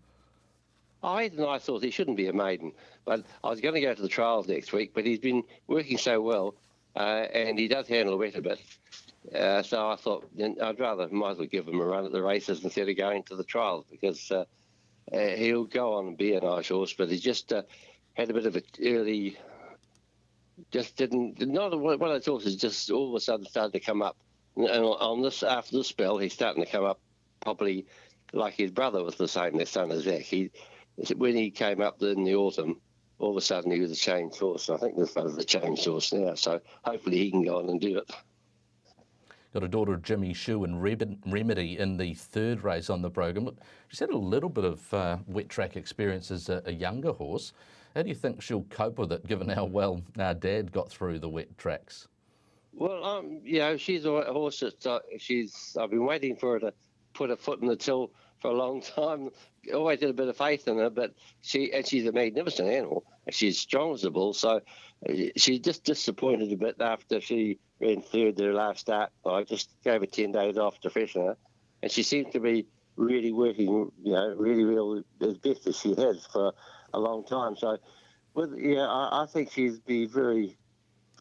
I thought he shouldn't be a maiden, but I was going to go to the trials next week, but he's been working so well, and he does handle the wet a bit. So I thought might as well give him a run at the races instead of going to the trials, because he'll go on and be a nice horse, but he just had a bit of an early... Not one of those horses just all of a sudden started to come up. And after this spell, he's starting to come up probably like his brother was the same, their son Zach. when he came up in the autumn, all of a sudden he was a changed horse. I think there's the changed horse now, so hopefully he can go on and do it. Got a daughter of Jimmy Shue and Remedy in the third race on the program. Look, she's had a little bit of wet track experience as a younger horse. How do you think she'll cope with it, given how well our dad got through the wet tracks? Well, she's a horse that I've been waiting for her to put her foot in the till for a long time. I always had a bit of faith in her, but she's a magnificent animal. She's strong as a bull, so she's just disappointed a bit after she ran third their last start. I just gave her 10 days off to freshen her, and she seems to be really working, really as best as she has for a long time. So, I think she'll be very,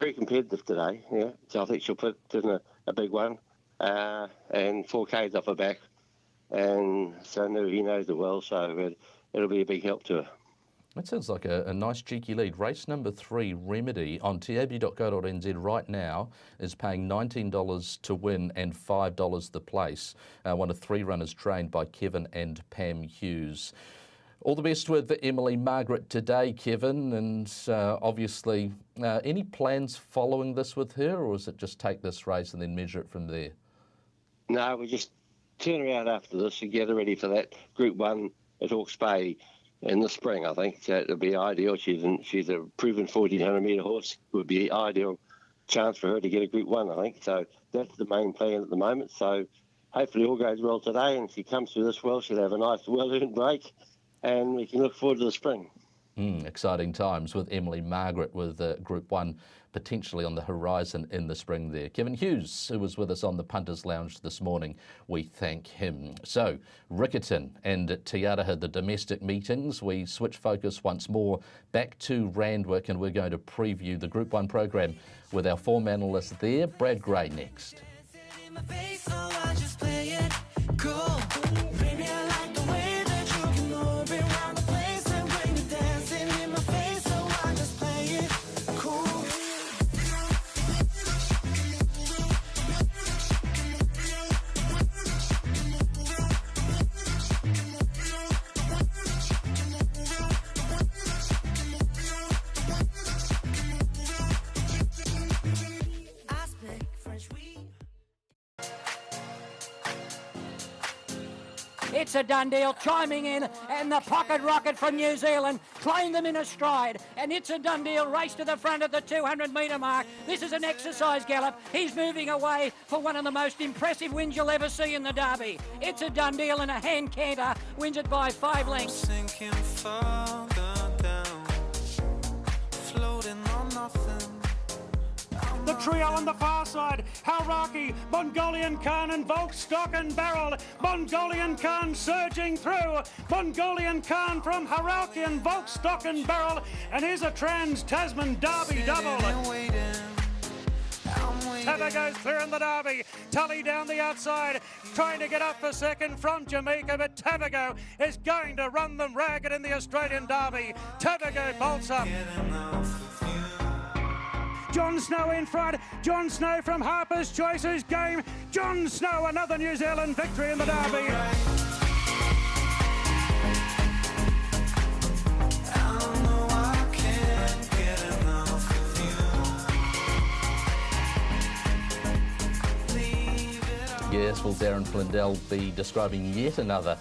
very competitive today. Yeah, so I think she'll put in a big one, and 4Ks off her back, and so he knows it well. So it'll be a big help to her. That sounds like a nice cheeky lead. Race number 3, Remedy, on tab.co.nz right now is paying $19 to win and $5 the place. One of 3 runners trained by Kevin and Pam Hughes. All the best with Emily Margaret today, Kevin, and obviously any plans following this with her, or is it just take this race and then measure it from there? No, we just turn her out after this and get her ready for that Group 1 at Hawke's Bay in the spring. I think that would be ideal. She's a proven 1,400-metre horse. It would be an ideal chance for her to get a Group 1, I think. So that's the main plan at the moment. So hopefully all goes well today, and if she comes through this well, she'll have a nice, well-earned break, and we can look forward to the spring. Exciting times with Emily Margaret, with Group 1 potentially on the horizon in the spring there. Kevin Hughes, who was with us on the Punters Lounge this morning, we thank him. So, Riccarton and Te Araha, the domestic meetings. We switch focus once more back to Randwick, and we're going to preview the Group 1 program with our form analyst there, Brad Gray, next. It's a done deal, chiming in, and the pocket rocket from New Zealand claimed them in a stride, and it's a done deal, race to the front at the 200-metre mark. This is an exercise gallop. He's moving away for one of the most impressive wins you'll ever see in the Derby. It's a done deal, and a hand canter wins it by 5 lengths. Sinking further down, floating on nothing. The trio on the far side, Hauraki, Mongolian Khan and Volkstock and Barrel. Mongolian Khan surging through. Mongolian Khan from Hauraki and Volkstock and Barrel. And here's a Trans-Tasman Derby double. Tava goes through in the Derby. Tully down the outside, trying to get up for second from Jamaica, but Tavago is going to run them ragged in the Australian Derby. Tavago bolts up. John Snow in front. John Snow from Harper's Choices Game. John Snow, another New Zealand victory in the Derby. Yes, will Darren Flindell be describing yet another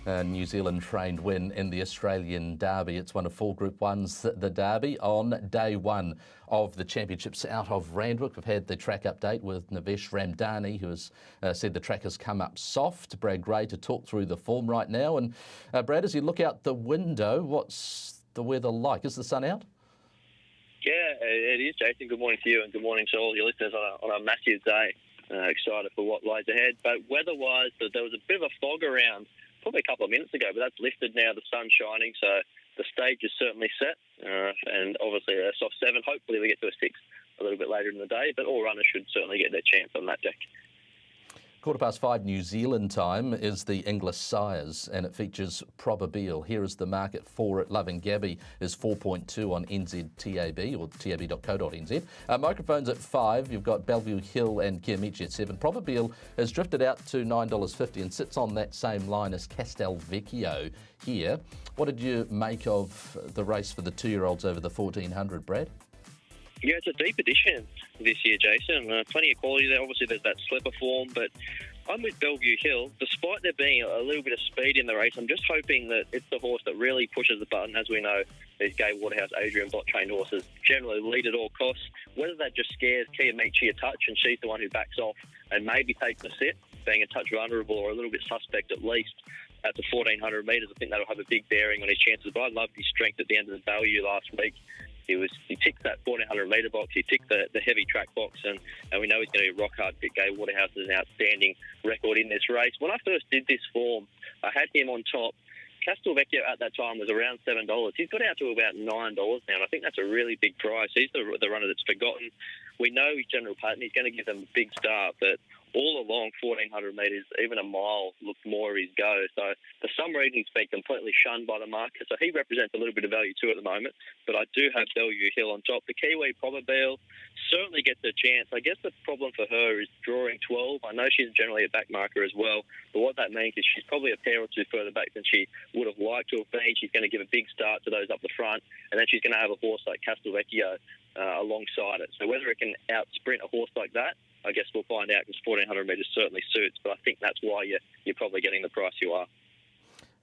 New Zealand trained win in the Australian Derby? It's one of 4 Group 1s, the Derby, on day 1 of the championships out of Randwick. We've had the track update with Navesh Ramdani, who has said the track has come up soft. Brad Gray to talk through the form right now. And Brad, as you look out the window, what's the weather like? Is the sun out? Yeah, it is, Jason. Good morning to you, and good morning to all your listeners on a massive day. Excited for what lies ahead. But weather-wise, there was a bit of a fog around probably a couple of minutes ago, but that's lifted now. The sun's shining, so the stage is certainly set. And obviously a soft 7. Hopefully we get to a 6 a little bit later in the day, but all runners should certainly get their chance on that deck. 5:15 New Zealand time is the English Sires, and it features Probabeel. Here is the market for it. Loving Gabby is 4.2 on NZTAB or tab.co.nz. Microphones at 5. You've got Bellevue Hill and Kiamichi at 7. Probabeel has drifted out to $9.50 and sits on that same line as Castelvecchio here. What did you make of the race for the 2-year-olds over the 1400, Brad? Yeah, it's a deep edition this year, Jason. Plenty of quality there. Obviously, there's that slipper form, but I'm with Bellevue Hill. Despite there being a little bit of speed in the race, I'm just hoping that it's the horse that really pushes the button. As we know, these Gay Waterhouse, Adrian Bott-trained horses generally lead at all costs. Whether that just scares Kiamichi a touch and she's the one who backs off and maybe takes the sit, being a touch vulnerable or a little bit suspect at least at the 1400 metres, I think that'll have a big bearing on his chances. But I loved his strength at the end of the value last week. He ticked that 1400 metre box, he ticked the heavy track box, and we know he's going to be rock hard. Gay Waterhouse is an outstanding record in this race. When I first did this form, I had him on top. Castelvecchio at that time was around $7. He's got out to about $9 now, and I think that's a really big price. He's the runner that's forgotten. We know his general pattern. He's going to give them a big start, but all along 1400 metres, even a mile looked more of his go. So for some reason, he's been completely shunned by the market. So he represents a little bit of value too at the moment. But I do have Bellevue Hill on top. The Kiwi Probabeel certainly gets a chance. I guess the problem for her is drawing 12. I know she's generally a back marker as well. But what that means is she's probably a pair or two further back than she would have liked to have been. She's going to give a big start to those up the front. And then she's going to have a horse like Castelvecchio alongside it. So whether it can out-sprint a horse like that, I guess we'll find out, because 1400 metres certainly suits, but I think that's why you're probably getting the price you are.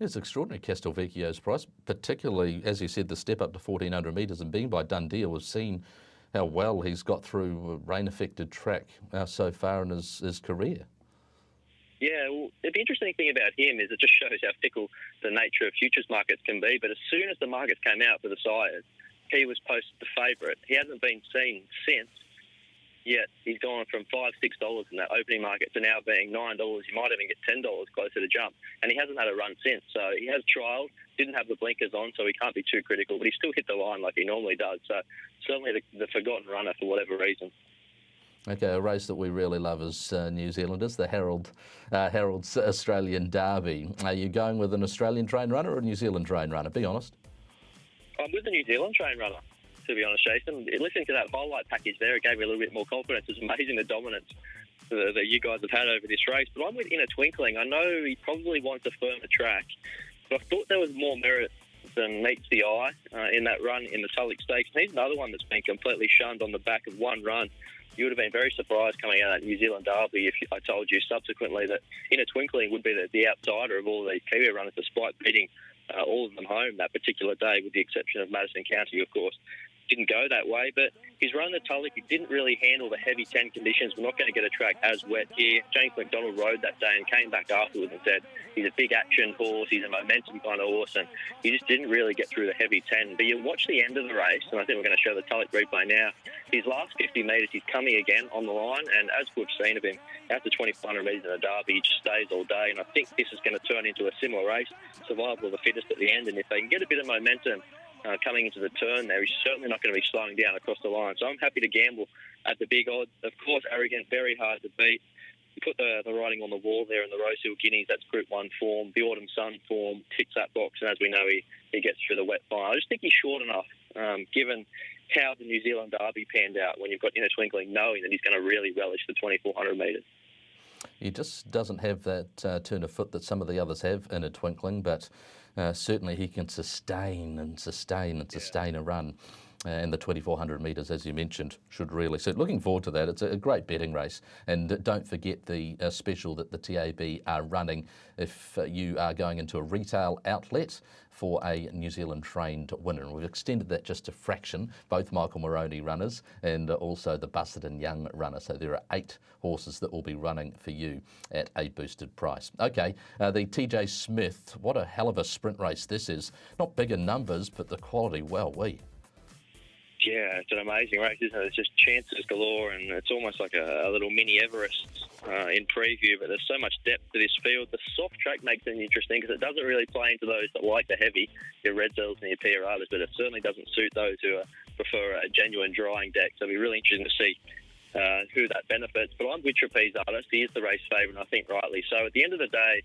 It's extraordinary, Castelvecchio's price, particularly, as you said, the step up to 1400 metres and being by Dundee. We've seen how well he's got through rain-affected track so far in his career. Yeah, well, the interesting thing about him is it just shows how fickle the nature of futures markets can be, but as soon as the markets came out for the sires, he was posted the favourite. He hasn't been seen since. Yet he's gone from $5-6 in that opening market to now being $9. You might even get $10 closer to jump. And he hasn't had a run since. So he has trialled, didn't have the blinkers on, so he can't be too critical. But he still hit the line like he normally does. So certainly the forgotten runner for whatever reason. Okay, a race that we really love as New Zealanders, the Herald's Australian Derby. Are you going with an Australian trained runner or a New Zealand trained runner? Be honest. I'm with the New Zealand trained runner, to be honest, Jason. Listening to that highlight package there, it gave me a little bit more confidence. It's amazing the dominance that you guys have had over this race. But I'm with In a Twinkling. I know he probably wants a firmer track, but I thought there was more merit than meets the eye in that run in the Tulloch Stakes. And he's another one that's been completely shunned on the back of one run. You would have been very surprised coming out of that New Zealand Derby if I told you subsequently that In a Twinkling would be the outsider of all these Kiwi runners, despite beating all of them home that particular day, with the exception of Madison County, of course. Didn't go that way, but he's run the Tulloch. He didn't really handle the heavy 10 conditions. We're not going to get a track as wet here. James McDonald rode that day and came back afterwards and said he's a big action horse, he's a momentum kind of horse, and he just didn't really get through the heavy 10. But you watch the end of the race, and I think we're going to show the Tulloch replay now. His last 50 metres, he's coming again on the line, and as we've seen of him, after 2,500 metres in a derby, he just stays all day, and I think this is going to turn into a similar race, survival of the fittest at the end, and if they can get a bit of momentum coming into the turn there, he's certainly not going to be slowing down across the line. So I'm happy to gamble at the big odds. Of course, Arrogant, very hard to beat. You put the writing on the wall there in the Rosehill Guineas, that's Group 1 form. The Autumn Sun form ticks that box, and as we know, he gets through the wet final. I just think he's short enough, given how the New Zealand Derby panned out when you've got In a Twinkling knowing that he's going to really relish the 2,400 metres. He just doesn't have that turn of foot that some of the others have in a twinkling, but certainly he can sustain a run. And the 2,400 metres, as you mentioned, should really suit. Looking forward to that. It's a great betting race. And don't forget the special that the TAB are running if you are going into a retail outlet for a New Zealand trained winner. And we've extended that just a fraction, both Michael Moroney runners and also the Busserton Young runner. So there are 8 horses that will be running for you at a boosted price. Okay, the TJ Smith, what a hell of a sprint race this is. Not big in numbers, but the quality, well-wee. Yeah, it's an amazing race, isn't it? It's just chances galore, and it's almost like a little mini Everest in preview, but there's so much depth to this field. The soft track makes it interesting because it doesn't really play into those that like the heavy, your Red Zells and your PRRs, but it certainly doesn't suit those who prefer a genuine drying deck. So it'll be really interesting to see who that benefits. But I'm with Trapeze Artist. He is the race favourite, and I think rightly so. At the end of the day,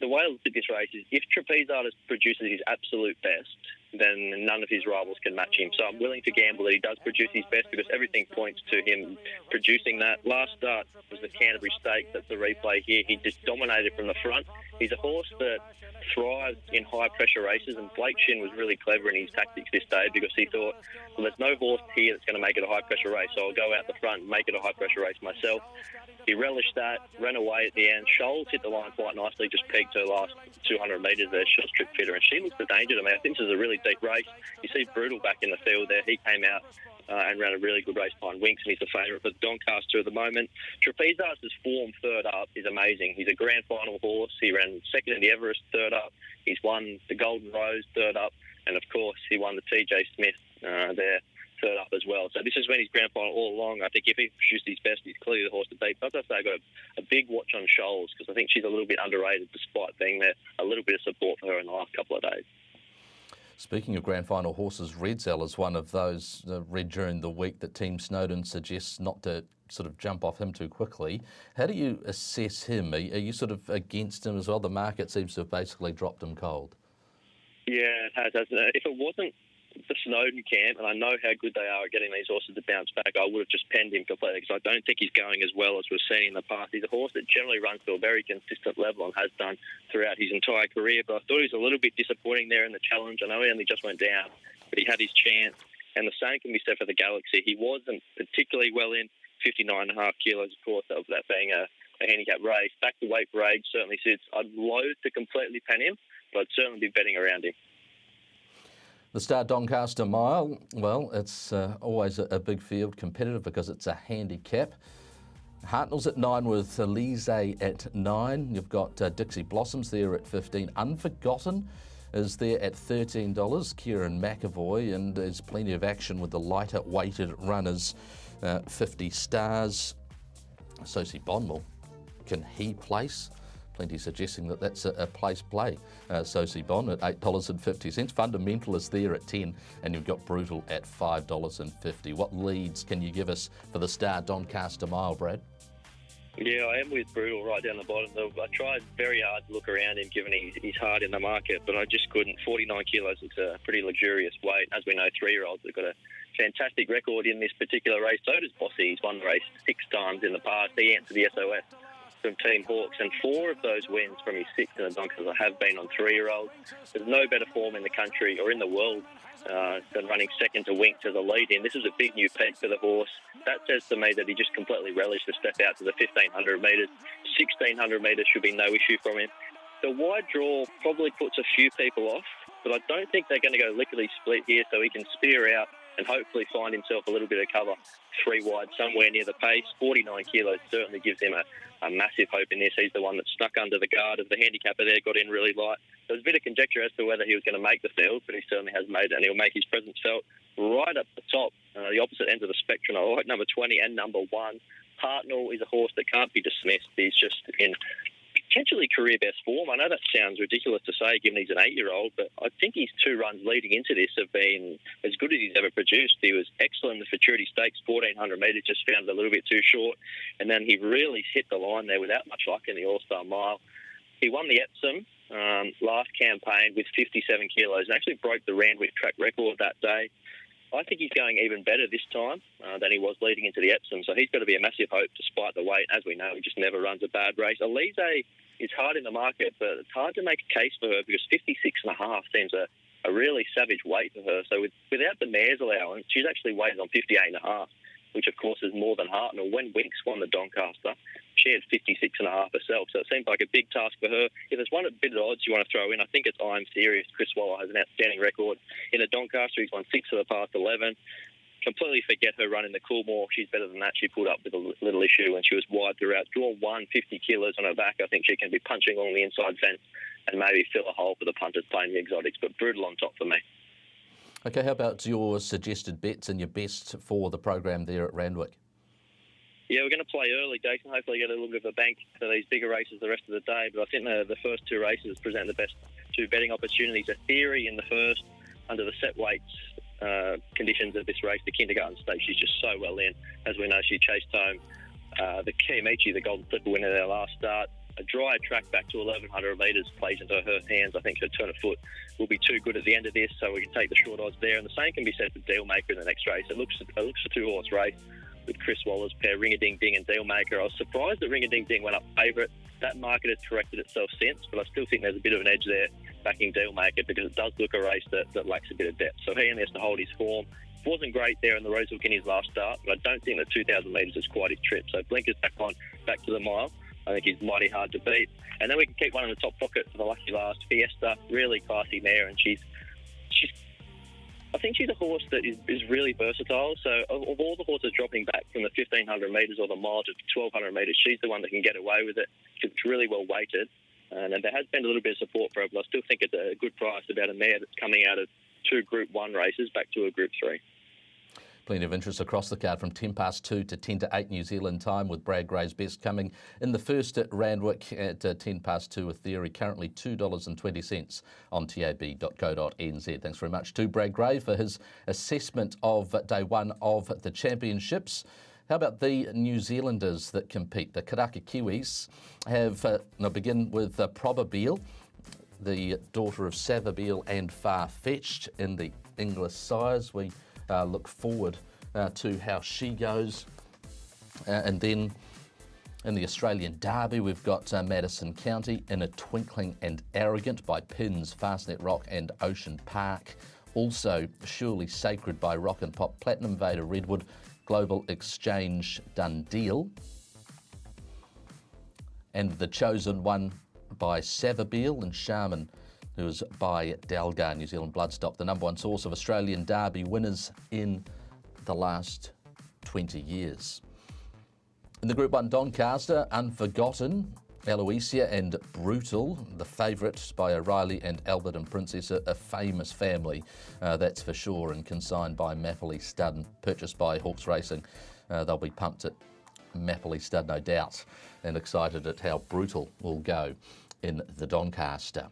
the way I look at this race is if Trapeze Artist produces his absolute best, then none of his rivals can match him. So I'm willing to gamble that he does produce his best because everything points to him producing that. Last start was the Canterbury Stakes. That's the replay here. He just dominated from the front. He's a horse that thrives in high-pressure races, and Blake Shin was really clever in his tactics this day because he thought, well, there's no horse here that's going to make it a high-pressure race, so I'll go out the front and make it a high-pressure race myself. He relished that, ran away at the end. Shoals hit the line quite nicely, just peaked her last 200 metres there. She was trip fitter, and she looks the danger to me. I think this is a really deep race. You see Brutal back in the field there. He came out and ran a really good race behind Winks, and he's the favourite for Doncaster at the moment. Trapeze Artist's form third up is amazing. He's a grand final horse. He ran second in the Everest third up. He's won the Golden Rose third up, and of course he won the TJ Smith there third up as well. So this has been his grand final all along. I think if he produced his best, he's clearly the horse to beat. But as I say, I got a big watch on Shoals because I think she's a little bit underrated despite being there. A little bit of support for her in the last couple of days. Speaking of grand final horses, Redzel is one of those read during the week that Team Snowden suggests not to sort of jump off him too quickly. How do you assess him? Are you sort of against him as well? The market seems to have basically dropped him cold. Yeah, it has, hasn't it? If it wasn't the Snowden camp, and I know how good they are at getting these horses to bounce back, I would have just penned him completely because I don't think he's going as well as we've seen in the past. He's a horse that generally runs to a very consistent level and has done throughout his entire career, but I thought he was a little bit disappointing there in the challenge. I know he only just went down, but he had his chance, and the same can be said for the Galaxy. He wasn't particularly well in 59.5 kilos, of course, of that being a handicap race. Back to weight for age certainly suits. I'd loathe to completely pen him, but I'd certainly be betting around him. The Star Doncaster Mile, well, it's always a big field, competitive because it's a handicap. Hartnell's at 9 with Elise at 9. You've got Dixie Blossoms there at 15. Unforgotten is there at $13. Kieran McAvoy, and there's plenty of action with the lighter weighted runners. 50 Stars. Sosie Bonwell, can he place? Plenty suggesting that that's a place play. Sosie Bon at $8.50. Fundamental is there at 10, and you've got Brutal at $5.50. What leads can you give us for the Star Doncaster Mile, Brad? Yeah, I am with Brutal right down the bottom. I tried very hard to look around him, given he's hard in the market, but I just couldn't. 49 kilos looks a pretty luxurious weight. As we know, 3-year-olds have got a fantastic record in this particular race. So does Bossy. He's won the race 6 times in the past. He answered the SOS from Team Hawks, and 4 of those wins from his 6th in the Doncaster have been on 3-year-olds. There's no better form in the country or in the world than running second to Winks as a lead-in. This is a big new peak for the horse. That says to me that he just completely relished the step out to the 1,500 metres. 1,600 metres should be no issue from him. The wide draw probably puts a few people off, but I don't think they're going to go lickety-split here, so he can spear out and hopefully find himself a little bit of cover 3 wide somewhere near the pace. 49 kilos certainly gives him a massive hope in this. He's the one that snuck under the guard of the handicapper there, got in really light. There was a bit of conjecture as to whether he was going to make the field, but he certainly has made it, and he'll make his presence felt right up the top, the opposite end of the spectrum. I like number 20 and number 1. Hartnell is a horse that can't be dismissed. He's just in potentially career best form. I know that sounds ridiculous to say given he's an 8-year-old, but I think his 2 runs leading into this have been as good as he's ever produced. He was excellent in the Futurity Stakes, 1,400 metres, just found it a little bit too short, and then he really hit the line there without much luck in the All-Star Mile. He won the Epsom last campaign with 57 kilos and actually broke the Randwick track record that day. I think he's going even better this time than he was leading into the Epsom, so he's got to be a massive hope despite the weight. As we know, he just never runs a bad race. Elise is hard in the market, but it's hard to make a case for her because 56.5 seems a really savage weight for her. So without the mare's allowance, she's actually weighted on 58.5, which of course is more than Hartnell. When Winks won the Doncaster, she had 56.5 herself, so it seems like a big task for her. If there's one bit of odds you want to throw in, I think it's I'm Serious. Chris Waller has an outstanding record in the Doncaster. He's won 6 of the past 11. Completely forget her run in the Coolmore. She's better than that. She put up with a little issue when she was wide throughout. Draw 150 kilos on her back. I think she can be punching along the inside fence and maybe fill a hole for the punters playing the exotics, but Brutal on top for me. Okay, how about your suggested bets and your best for the program there at Randwick? Yeah, we're going to play early, Jason. Hopefully get a little bit of a bank for these bigger races the rest of the day. But I think the first 2 races present the best 2 betting opportunities. A Theory in the first under the set weights conditions of this race. The kindergarten stakes, she's just so well in. As we know, she chased home the Kiamichi, the Golden Slipper winner, their last start. A dry track back to 1,100 metres plays into her hands. I think her turn of foot will be too good at the end of this, so we can take the short odds there. And the same can be said for Dealmaker in the next race. It looks a two-horse race with Chris Waller's pair, Ring a Ding Ding and Dealmaker. I was surprised that Ring a Ding Ding went up favourite. That market has corrected itself since, but I still think there's a bit of an edge there backing Dealmaker because it does look a race that lacks a bit of depth. So he only has to hold his form. Wasn't great there in the Rosehill Guineas last start, but I don't think that 2,000 metres is quite his trip. So Blinker's back to the mile. I think he's mighty hard to beat. And then we can keep one in the top pocket for the lucky last. Fiesta, really classy mare, and I think she's a horse that is really versatile. So of all the horses dropping back from the 1,500 metres or the mile to 1,200 metres, she's the one that can get away with it. It's really well weighted. And there has been a little bit of support for her, but I still think it's a good price about a mare that's coming out of 2 Group 1 races back to a Group 3. Plenty of interest across the card from 2:10 to 10:08 New Zealand time, with Brad Gray's best coming in the first at Randwick at 2:10 with Theory, currently $2.20 on tab.co.nz. Thanks very much to Brad Gray for his assessment of day one of the championships. How about the New Zealanders that compete? The Karaka Kiwis have, I'll begin with Probabeel, the daughter of Savabeel and Far-Fetched in the English sires. We look forward to how she goes. And then in the Australian Derby, we've got Madison County, In a Twinkling and Arrogant by Pins, Fastnet Rock and Ocean Park. Also Surely Sacred by Rock and Pop, Platinum Vader Redwood, Global Exchange Done Deal. And The Chosen One by Savabeel and Shaman, who was by Dalgar, New Zealand Bloodstock, the number one source of Australian Derby winners in the last 20 years. In the Group 1 Doncaster, Unforgotten, Eloisia and Brutal, the favourite by O'Reilly and Albert and Princess, a famous family, that's for sure, and consigned by Mapley Stud, purchased by Hawkes Racing. They'll be pumped at Mapley Stud, no doubt, and excited at how Brutal will go in the Doncaster.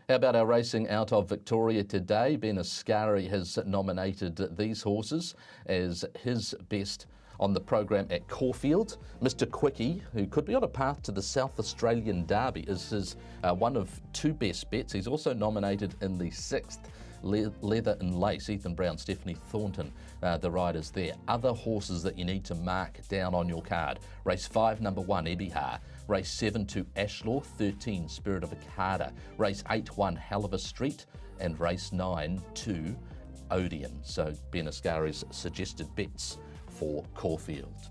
How about our racing out of Victoria today? Ben Ascari has nominated these horses as his best on the program at Caulfield. Mr. Quickie, who could be on a path to the South Australian Derby, is his one of 2 best bets. He's also nominated in the 6th Leather and Lace, Ethan Brown, Stephanie Thornton, the riders there. Other horses that you need to mark down on your card. Race 5, number 1, Ebihar. Race 7, 2, Ashlaw. 13, Spirit of Akada. Race 8, 1, Haliver Street. And race 9, 2, Odeon. So Ben Ascari's suggested bets for Caulfield.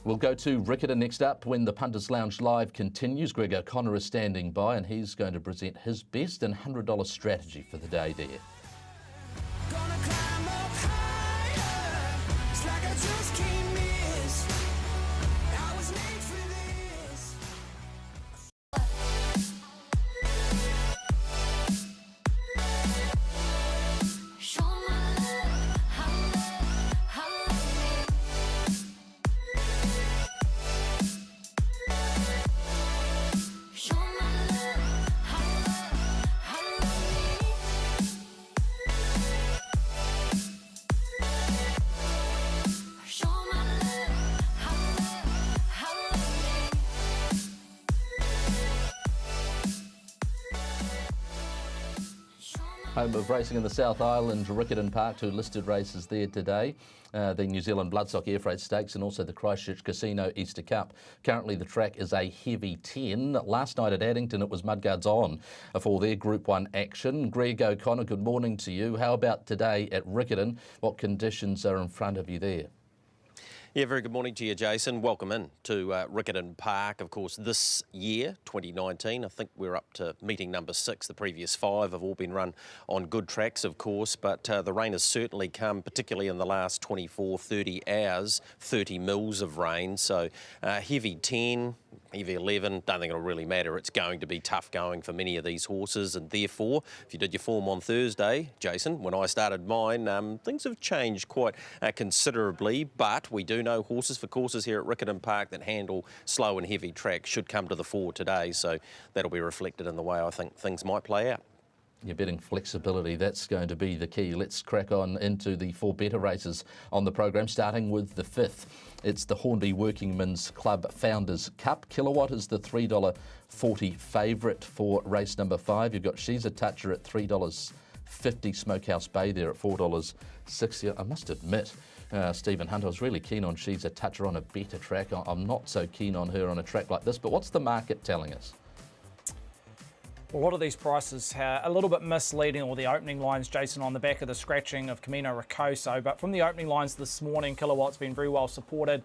We'll go to Riccarton next up when the Punters Lounge Live continues. Greg O'Connor is standing by and he's going to present his best and $100 strategy for the day there. Home of racing in the South Island, Riccarton Park, 2 listed races there today. The New Zealand Bloodstock Air Freight Stakes and also the Christchurch Casino Easter Cup. Currently the track is a heavy 10. Last night at Addington it was Mudguards On for their Group 1 action. Greg O'Connor, good morning to you. How about today at Riccarton? What conditions are in front of you there? Yeah, very good morning to you, Jason. Welcome in to Riccarton Park. Of course, this year, 2019, I think we're up to meeting number 6. The previous 5 have all been run on good tracks, of course, but the rain has certainly come, particularly in the last 24, 30 hours, 30 mils of rain. So heavy 10, heavy 11, don't think it'll really matter. It's going to be tough going for many of these horses, and therefore, if you did your form on Thursday, Jason, when I started mine, things have changed quite considerably, but we do know horses for courses here at Riccarton Park that handle slow and heavy tracks should come to the fore today, so that'll be reflected in the way I think things might play out. Your betting flexibility, that's going to be the key. Let's crack on into the 4 better races on the program, starting with the 5th. It's the Hornby Workingmen's Club Founders Cup. Kilowatt is the $3.40 favourite for race number 5. You've got She's a Toucher at $3.50, Smokehouse Bay there at $4.60. I must admit, Stephen Hunt, I was really keen on She's a Toucher on a better track. I'm not so keen on her on a track like this, but what's the market telling us? A lot of these prices are a little bit misleading, or the opening lines, Jason, on the back of the scratching of Camino Rocoso. But from the opening lines this morning, Kilowatt's been very well supported.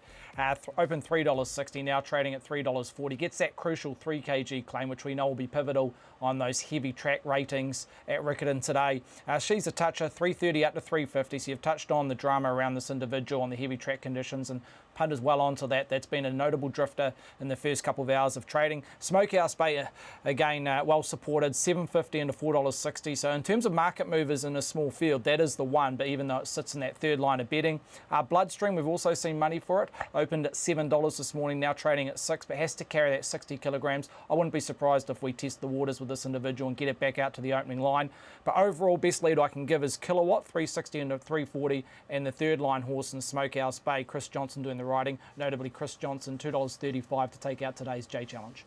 Open $3.60, now trading at $3.40. Gets that crucial 3 kg claim, which we know will be pivotal on those heavy track ratings at Riccarton today. She's a Toucher, $3.30 up to $3.50. So you've touched on the drama around this individual on the heavy track conditions, and Punters well onto that. That's been a notable drifter in the first couple of hours of trading. Smokehouse Bay, again, well supported, $7.50 into $4.60. So in terms of market movers in a small field, that is the one, but even though it sits in that third line of betting. Bloodstream, we've also seen money for it. Opened at $7 this morning, now trading at $6, but has to carry that 60 kilograms. I wouldn't be surprised if we test the waters with this individual and get it back out to the opening line. But overall, best lead I can give is Kilowatt, $3.60 into $3.40, and the third line horse in Smokehouse Bay, Chris Johnson doing the riding. Notably, Chris Johnson, $2.35 to take out today's J Challenge.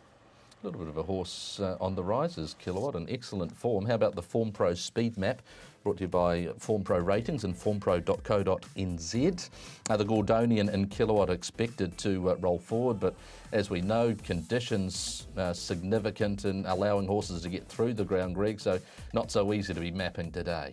A little bit of a horse on the rise is Kilowatt, in excellent form. How about the Form Pro Speed Map, brought to you by Form Pro Ratings and formpro.co.nz. The Gordonian and Kilowatt expected to roll forward, but as we know, conditions significant in allowing horses to get through the ground, Greg, so not so easy to be mapping today.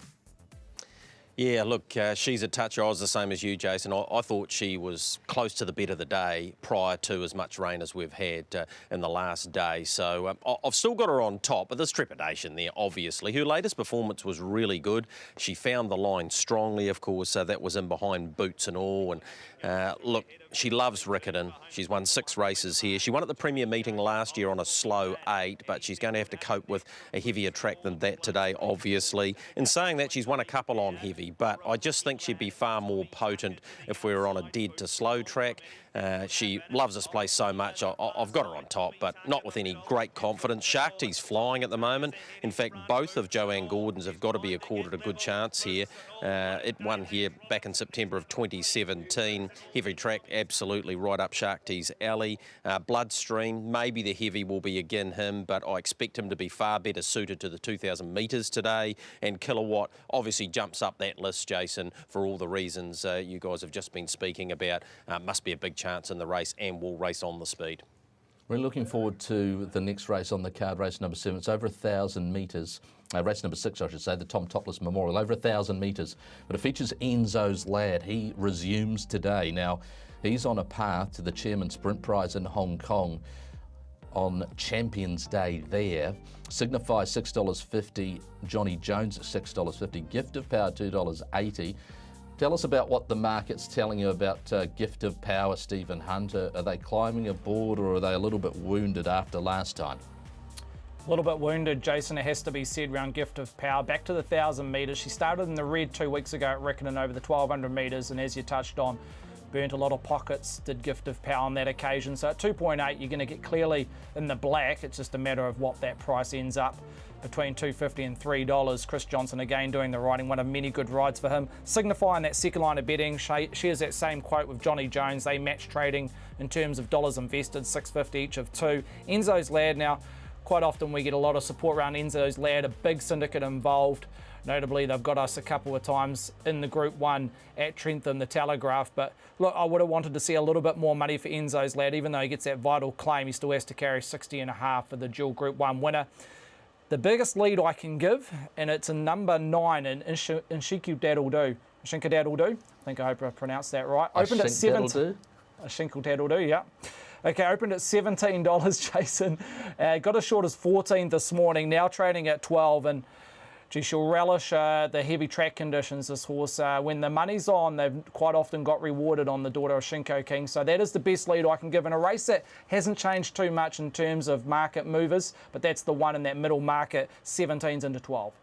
Yeah, look, She's a Toucher. I was the same as you, Jason. I thought she was close to the bet of the day prior to as much rain as we've had in the last day. So I've still got her on top, but there's trepidation there, obviously. Her latest performance was really good. She found the line strongly, of course, so that was in behind boots and all. And look, she loves Riccarton. She's won 6 races here. She won at the Premier meeting last year on a slow 8, but she's going to have to cope with a heavier track than that today, obviously. In saying that, she's won a couple on heavy, but I just think she'd be far more potent if we were on a dead to slow track. She loves this place so much. I've got her on top, but not with any great confidence. Sharkty's flying at the moment. In fact, both of Joanne Gordon's have got to be accorded a good chance here. It won here back in September of 2017. Heavy track, absolutely right up Sharkty's alley. Bloodstream, maybe the heavy will be again him, but I expect him to be far better suited to the 2,000 metres today. And Kilowatt obviously jumps up that list, Jason, for all the reasons you guys have just been speaking about. Must be a big chance in the race and will race on the speed. We're looking forward to the next race on the card, race number 7. It's over 1,000 metres. Race number 6, I should say, the Tom Topless Memorial, over 1,000 metres. But it features Enzo's Lad. He resumes today. Now, he's on a path to the Chairman Sprint Prize in Hong Kong on Champions Day there. Signify $6.50, Johnny Jones at $6.50, Gift of Power $2.80. Tell us about what the market's telling you about Gift of Power, Stephen Hunter. Are they climbing aboard, or are they a little bit wounded after last time? A little bit wounded, Jason, it has to be said, around Gift of Power. Back to the 1,000 metres. She started in the red 2 weeks ago at Riccarton over the 1,200 metres, and as you touched on, burnt a lot of pockets, did Gift of Power on that occasion. So at 2.8, you're going to get clearly in the black. It's just a matter of what that price ends up between $2.50 and $3. Chris Johnson again doing the riding, one of many good rides for him. Signifying that second line of betting, shares that same quote with Johnny Jones. They match trading in terms of dollars invested, $6.50 each of 2. Enzo's Lad now, quite often we get a lot of support around Enzo's Lad, a big syndicate involved. Notably, they've got us a couple of times in the Group 1 at Trentham, the Telegraph. But look, I would have wanted to see a little bit more money for Enzo's Lad. Even though he gets that vital claim, he still has to carry 60.5 for the dual Group 1 winner. The biggest lead I can give, and it's a number 9 in Shinkle Daddle Do. Shinkle Daddle Do. I think I hope I pronounced that right. Opened at 17. Shinkle Daddle Do, yeah. Okay, opened at $17, Jason. Got as short as 14 this morning, now trading at 12. And gee, she'll relish the heavy track conditions, this horse. When the money's on, they've quite often got rewarded on the daughter of Shinko King. So that is the best lead I can give in a race that hasn't changed too much in terms of market movers, but that's the one in that middle market, 17s into 12.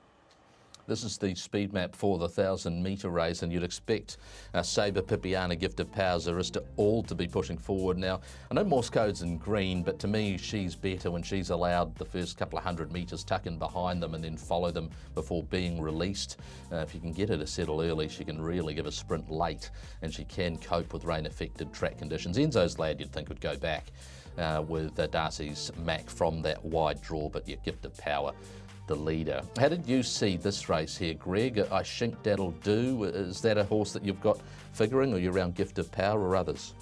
This is the speed map for the 1,000-metre race, and you'd expect Sabre, Pipiana, Gift of Power, Zarista all to be pushing forward. Now, I know Morse code's in green, but to me, she's better when she's allowed the first couple of 100 metres tuck in behind them and then follow them before being released. If you can get her to settle early, she can really give a sprint late, and she can cope with rain-affected track conditions. Enzo's Lad, you'd think, would go back with Darcy's Mac from that wide draw, but your Gift of Power, the leader. How did you see this race here, Greg? I think that'll do. Is that a horse that you've got figuring, or you're around Gift of Power or others?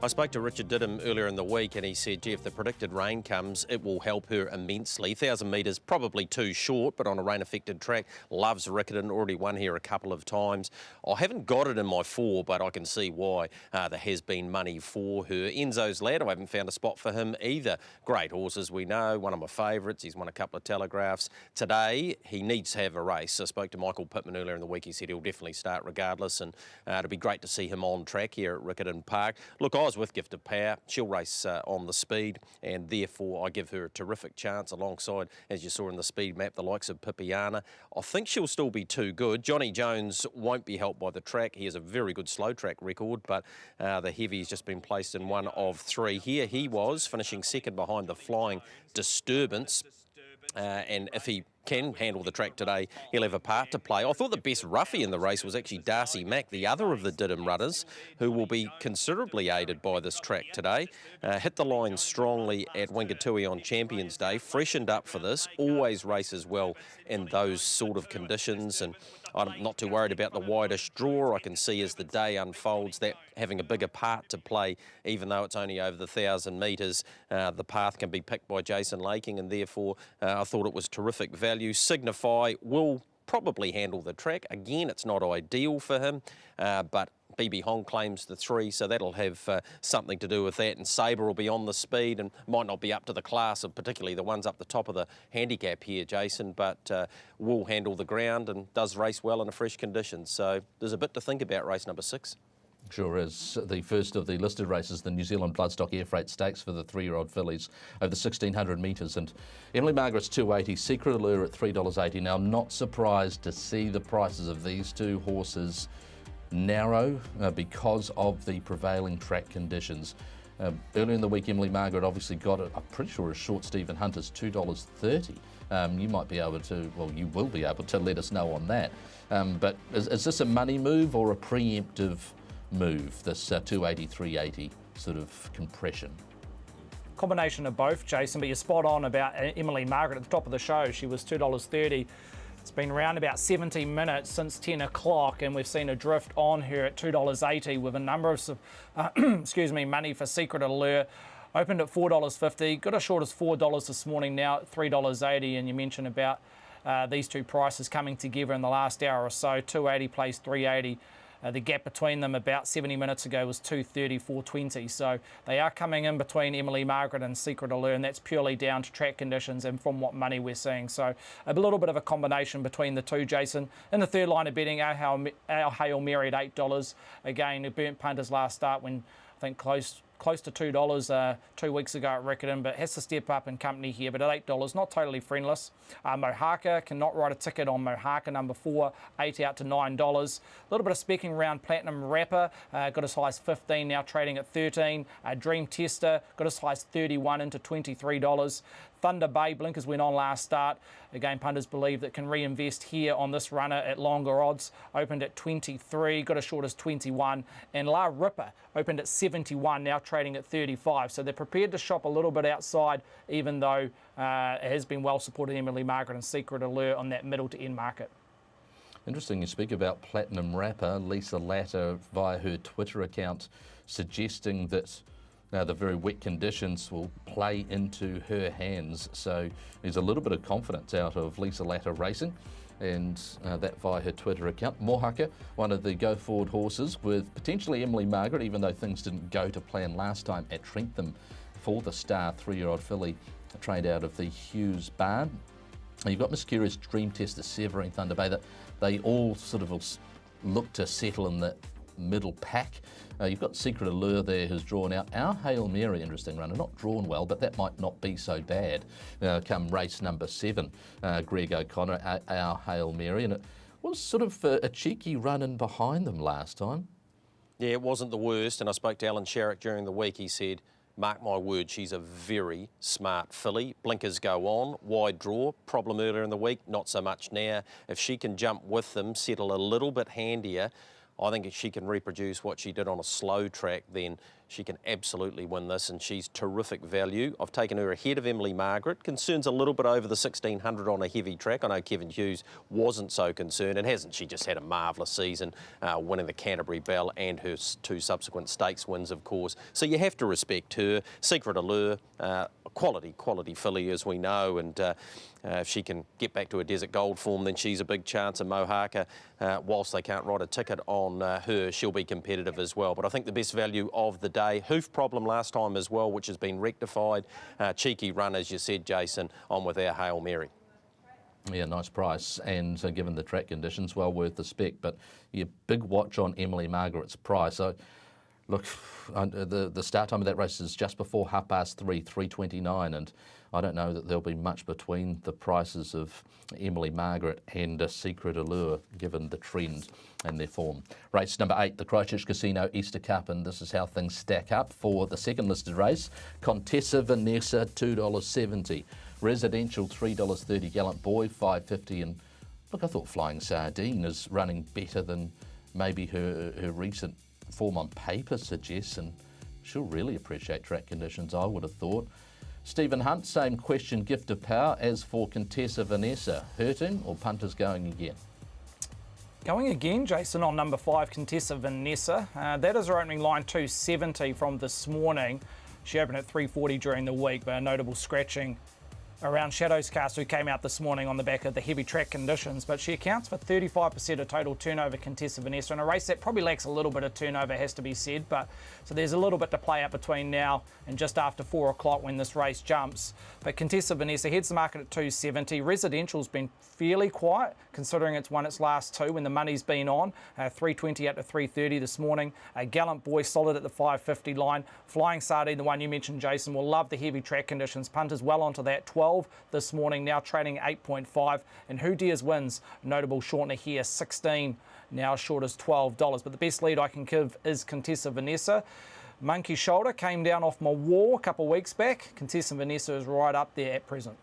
I spoke to Richard Diddham earlier in the week, and he said, gee, if the predicted rain comes, it will help her immensely. 1,000 metres, probably too short, but on a rain-affected track. Loves Riccarton, already won here a couple of times. I haven't got it in my 4, but I can see why there has been money for her. Enzo's Lad, I haven't found a spot for him either. Great horses, we know, one of my favourites. He's won a couple of telegraphs. Today, he needs to have a race. I spoke to Michael Pittman earlier in the week. He said he'll definitely start regardless, and it'll be great to see him on track here at Riccarton Park. Look, I was with Gift of Power. She'll race on the speed, and therefore I give her a terrific chance alongside, as you saw in the speed map, the likes of Pipiana. I think she'll still be too good. Johnny Jones won't be helped by the track. He has a very good slow track record, but the heavy's just been placed in one of 3 here. He was finishing second behind the Flying Disturbance. And if he can handle the track today, he'll have a part to play. I thought the best roughie in the race was actually Darcy Mack, the other of the Diddham runners, who will be considerably aided by this track today. Hit the line strongly at Wingatui on Champions Day, freshened up for this, always races well in those sort of conditions, and I'm not too worried about the widest draw. I can see as the day unfolds that having a bigger part to play, even though it's only over the 1,000 metres, the path can be picked by Jason Laking, and therefore I thought it was terrific value. Signify will probably handle the track. Again, it's not ideal for him, but BB Hong claims the 3, so that'll have something to do with that. And Sabre will be on the speed and might not be up to the class of particularly the ones up the top of the handicap here, Jason, but will handle the ground and does race well in a fresh condition. So there's a bit to think about race number 6. Sure is. The first of the listed races, the New Zealand Bloodstock Air Freight Stakes for the 3-year-old fillies over the 1,600 metres. And Emily Margaret's $2.80, Secret Allure at $3.80. Now, I'm not surprised to see the prices of these two horses narrow because of the prevailing track conditions. Earlier in the week, Emily Margaret obviously got it, I'm pretty sure, as short Stephen Hunter's $2.30. You might be able to, well, you will be able to let us know on that. But is this a money move or a preemptive move, this 280, 380 sort of compression? Combination of both, Jason, but you're spot on about Emily Margaret at the top of the show. She was $2.30. It's been around about 70 minutes since 10 o'clock, and we've seen a drift on her at $2.80 with a number of, money for Secret Allure. Opened at $4.50, got as short as $4 this morning, now at $3.80, and you mentioned about these two prices coming together in the last hour or so. 280 plays 380. The gap between them about 70 minutes ago was 230, 420. So they are coming in between Emily Margaret and Secret Allure, and that's purely down to track conditions and from what money we're seeing. So a little bit of a combination between the two, Jason. In the third line of betting, our Hail Mary at $8. Again, it burnt Punters last start when I think close to $2 2 weeks ago at Riccarton, but has to step up in company here. But at $8, not totally friendless. Mohaka cannot write a ticket on Mohaka, number 4, 8 out to $9. A little bit of specking around Platinum Rapper, got as high as 15, now trading at 13. Dream Tester got as high as 31 into $23. Thunder Bay, blinkers went on last start. Again, punters believe that can reinvest here on this runner at longer odds. Opened at 23, got as short as 21. And La Ripper opened at 71, now trading at 35. So they're prepared to shop a little bit outside, even though it has been well supported Emily Margaret and Secret Allure on that middle to end market. Interesting you speak about Platinum Rapper. Lisa Latter via her Twitter account suggesting that the very wet conditions will play into her hands. So there's a little bit of confidence out of Lisa Latter Racing, and that via her Twitter account. Mohaka, one of the go-forward horses with potentially Emily Margaret, even though things didn't go to plan last time at Trentham for the star 3-year-old filly trained out of the Hughes barn. And you've got Miss Curious, Dream Tester, Severine, Thunder Bay, that they all sort of look to settle in the middle pack. You've got Secret Allure there who's drawn out. Our Hail Mary, interesting runner, not drawn well, but that might not be so bad. Come race number 7, Greg O'Connor, Our Hail Mary, and it was sort of a cheeky run in behind them last time. Yeah, it wasn't the worst, and I spoke to Alan Sharrock during the week. He said, mark my word, she's a very smart filly. Blinkers go on, wide draw. Problem earlier in the week, not so much now. If she can jump with them, settle a little bit handier, I think if she can reproduce what she did on a slow track, then she can absolutely win this, and she's terrific value. I've taken her ahead of Emily Margaret. Concerns a little bit over the 1600 on a heavy track. I know Kevin Hughes wasn't so concerned, and hasn't she just had a marvellous season, winning the Canterbury Bell and her 2 subsequent stakes wins, of course. So you have to respect her. Secret Allure, quality filly, as we know, and if she can get back to a Desert Gold form, then she's a big chance. And Mohaka, whilst they can't write a ticket on her, she'll be competitive as well. But I think the best value of the day, hoof problem last time as well, which has been rectified. Cheeky run, as you said, Jason, on with Our Hail Mary. Yeah, nice price, and given the track conditions, well worth the spec. But your big watch on Emily Margaret's price. So, look, the start time of that race is just before 3:30, 3:29, and I don't know that there'll be much between the prices of Emily Margaret and Secret Allure, given the trend and their form. Race number 8, the Christchurch Casino Easter Cup, and this is how things stack up for the second listed race. Contessa Vanessa, $2.70. Residential, $3.30. Gallant Boy, $5.50. And look, I thought Flying Sardine is running better than maybe her recent form on paper suggests, and she'll really appreciate track conditions, I would have thought. Stephen Hunt, same question, gift of power as for Contessa Vanessa. Hurting or punters going again? Going again, Jason, on number 5, Contessa Vanessa. That is her opening line, 270 from this morning. She opened at 340 during the week, but a notable scratching around Shadows Cast, who came out this morning on the back of the heavy track conditions, but she accounts for 35% of total turnover, Contessa Vanessa, in a race that probably lacks a little bit of turnover, has to be said, but so there's a little bit to play out between now and just after 4 o'clock when this race jumps. But Contessa Vanessa heads the market at 270. Residential's been fairly quiet, considering it's won its last 2 when the money's been on. 320 out to 330 this morning. Gallant Boy solid at the 550 line. Flying Sardine, the one you mentioned, Jason, will love the heavy track conditions. Punters well onto that, 12 this morning, now trading 8.5. And Who Dares Wins, notable shortener here, 16, now short as $12. But the best lead I can give is Contessa Vanessa. Monkey Shoulder came down off my wall a couple of weeks back. Contessa Vanessa is right up there at present.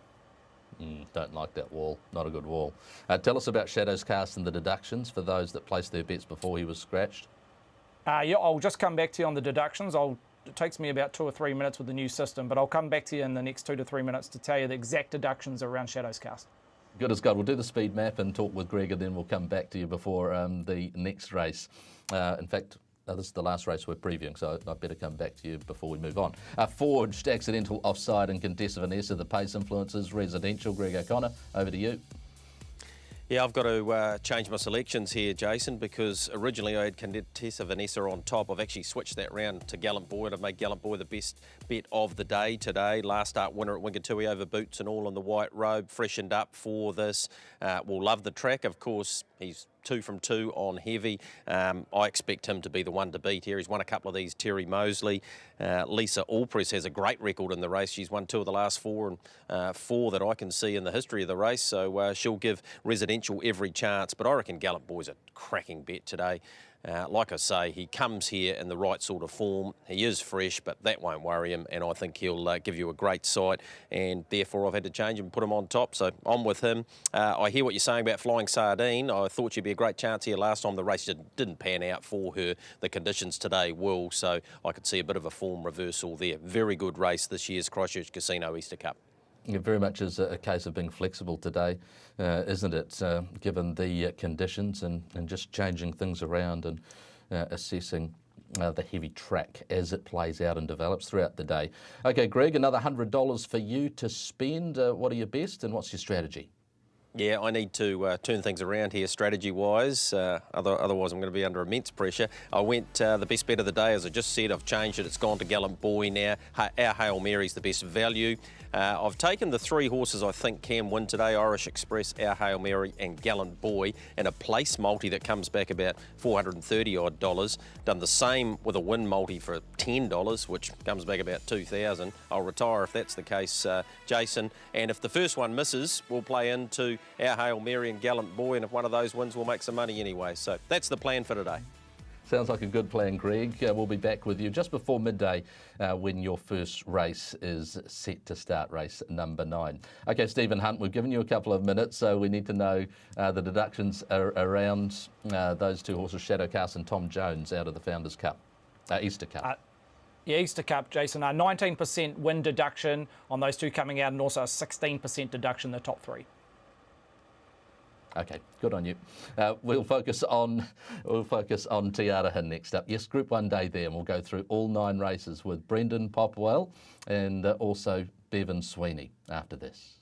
Don't like that wall, not a good wall. Tell us about Shadows Cast and the deductions for those that placed their bets before he was scratched. Yeah, I'll just come back to you on the deductions. It takes me about 2 or 3 minutes with the new system, but I'll come back to you in the next 2 to 3 minutes to tell you the exact deductions around Shadows Cast. Good as gold. We'll do the speed map and talk with Greg, and then we'll come back to you before the next race. In fact, this is the last race we're previewing, so I'd better come back to you before we move on. Forged, Accidental, Offside, and Contessa Vanessa, the pace influences. Residential, Greg O'Connor, over to you. Yeah, I've got to change my selections here, Jason, because originally I had Contessa Vanessa on top. I've actually switched that round to Gallant Boy, and I've made Gallant Boy the best bet of the day today. Last start winner at Wingatui over boots and all on the white robe, freshened up for this. Will love the track, of course. He's 2 from 2 on heavy. I expect him to be the one to beat here. He's won a couple of these, Terry Mosley. Lisa Allpress has a great record in the race. She's won 2 of the last 4 and 4 that I can see in the history of the race. So she'll give Residential every chance. But I reckon Gallant Boy's a cracking bet today. Like I say, he comes here in the right sort of form. He is fresh, but that won't worry him, and I think he'll give you a great sight, and therefore I've had to change him and put him on top, so I'm with him. I hear what you're saying about Flying Sardine. I thought she'd be a great chance here last time. The race didn't pan out for her. The conditions today will, so I could see a bit of a form reversal there. Very good race this year's Christchurch Casino Easter Cup. It very much is a case of being flexible today, isn't it, given the conditions and just changing things around and assessing the heavy track as it plays out and develops throughout the day. OK, Greg, another $100 for you to spend. What are your best and what's your strategy? Yeah, I need to turn things around here strategy-wise. Otherwise, I'm going to be under immense pressure. I went the best bet of the day, as I just said. I've changed it. It's gone to Gallant Boy now. Our Hail Mary's the best value. I've taken the 3 horses I think can win today, Irish Express, Our Hail Mary and Gallant Boy, and a place multi that comes back about $430 odd. Done the same with a win multi for $10, which comes back about $2,000. I'll retire if that's the case, Jason. And if the first one misses, we'll play into Our Hail Mary and Gallant Boy, and if one of those wins, we'll make some money anyway. So that's the plan for today. Sounds like a good plan, Greg. We'll be back with you just before midday when your first race is set to start, race number 9. OK, Stephen Hunt, we've given you a couple of minutes, so we need to know the deductions around those 2 horses, Shadowcast and Tom Jones, out of the Founders Cup, Easter Cup. Yeah, Easter Cup, Jason, 19% win deduction on those 2 coming out, and also a 16% deduction in the top 3. Okay, good on you. We'll focus on Te Araha next up. Yes, Group 1 day there, and we'll go through all 9 races with Brendan Popwell and also Bevan Sweeney after this.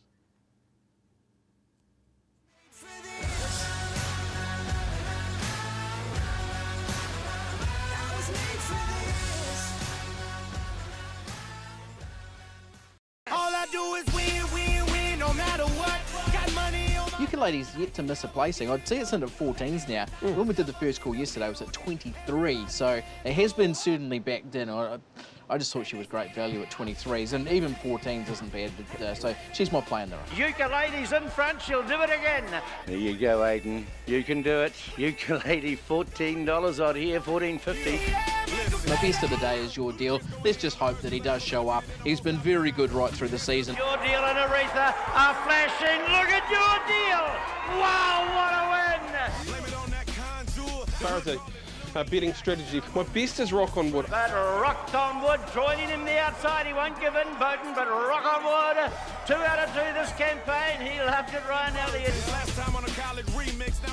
All I do is win, win, win, no matter what. Got money on my... Ukulele's yet to miss a placing. I'd say it's into 14s now. When we did the first call yesterday, it was at 23, so it has been certainly backed in. I just thought she was great value at 23s, and even 14s isn't bad, so she's my play in the race. Ukulele's in front, she'll do it again. There you go, Aiden. You can do it. Ukulele, $14 odd here, $14.50. The best of the day is Your Deal. Let's just hope that he does show up. He's been very good right through the season. Your Deal and Aretha are flashing. Look at Your Deal. Wow, what a win. Betting strategy. My best is Rock on Wood. But Rock on Wood joining him the outside. He won't give in, Bowden, but Rock on Wood. 2 out of 2 this campaign. He loved it, Ryan Elliott.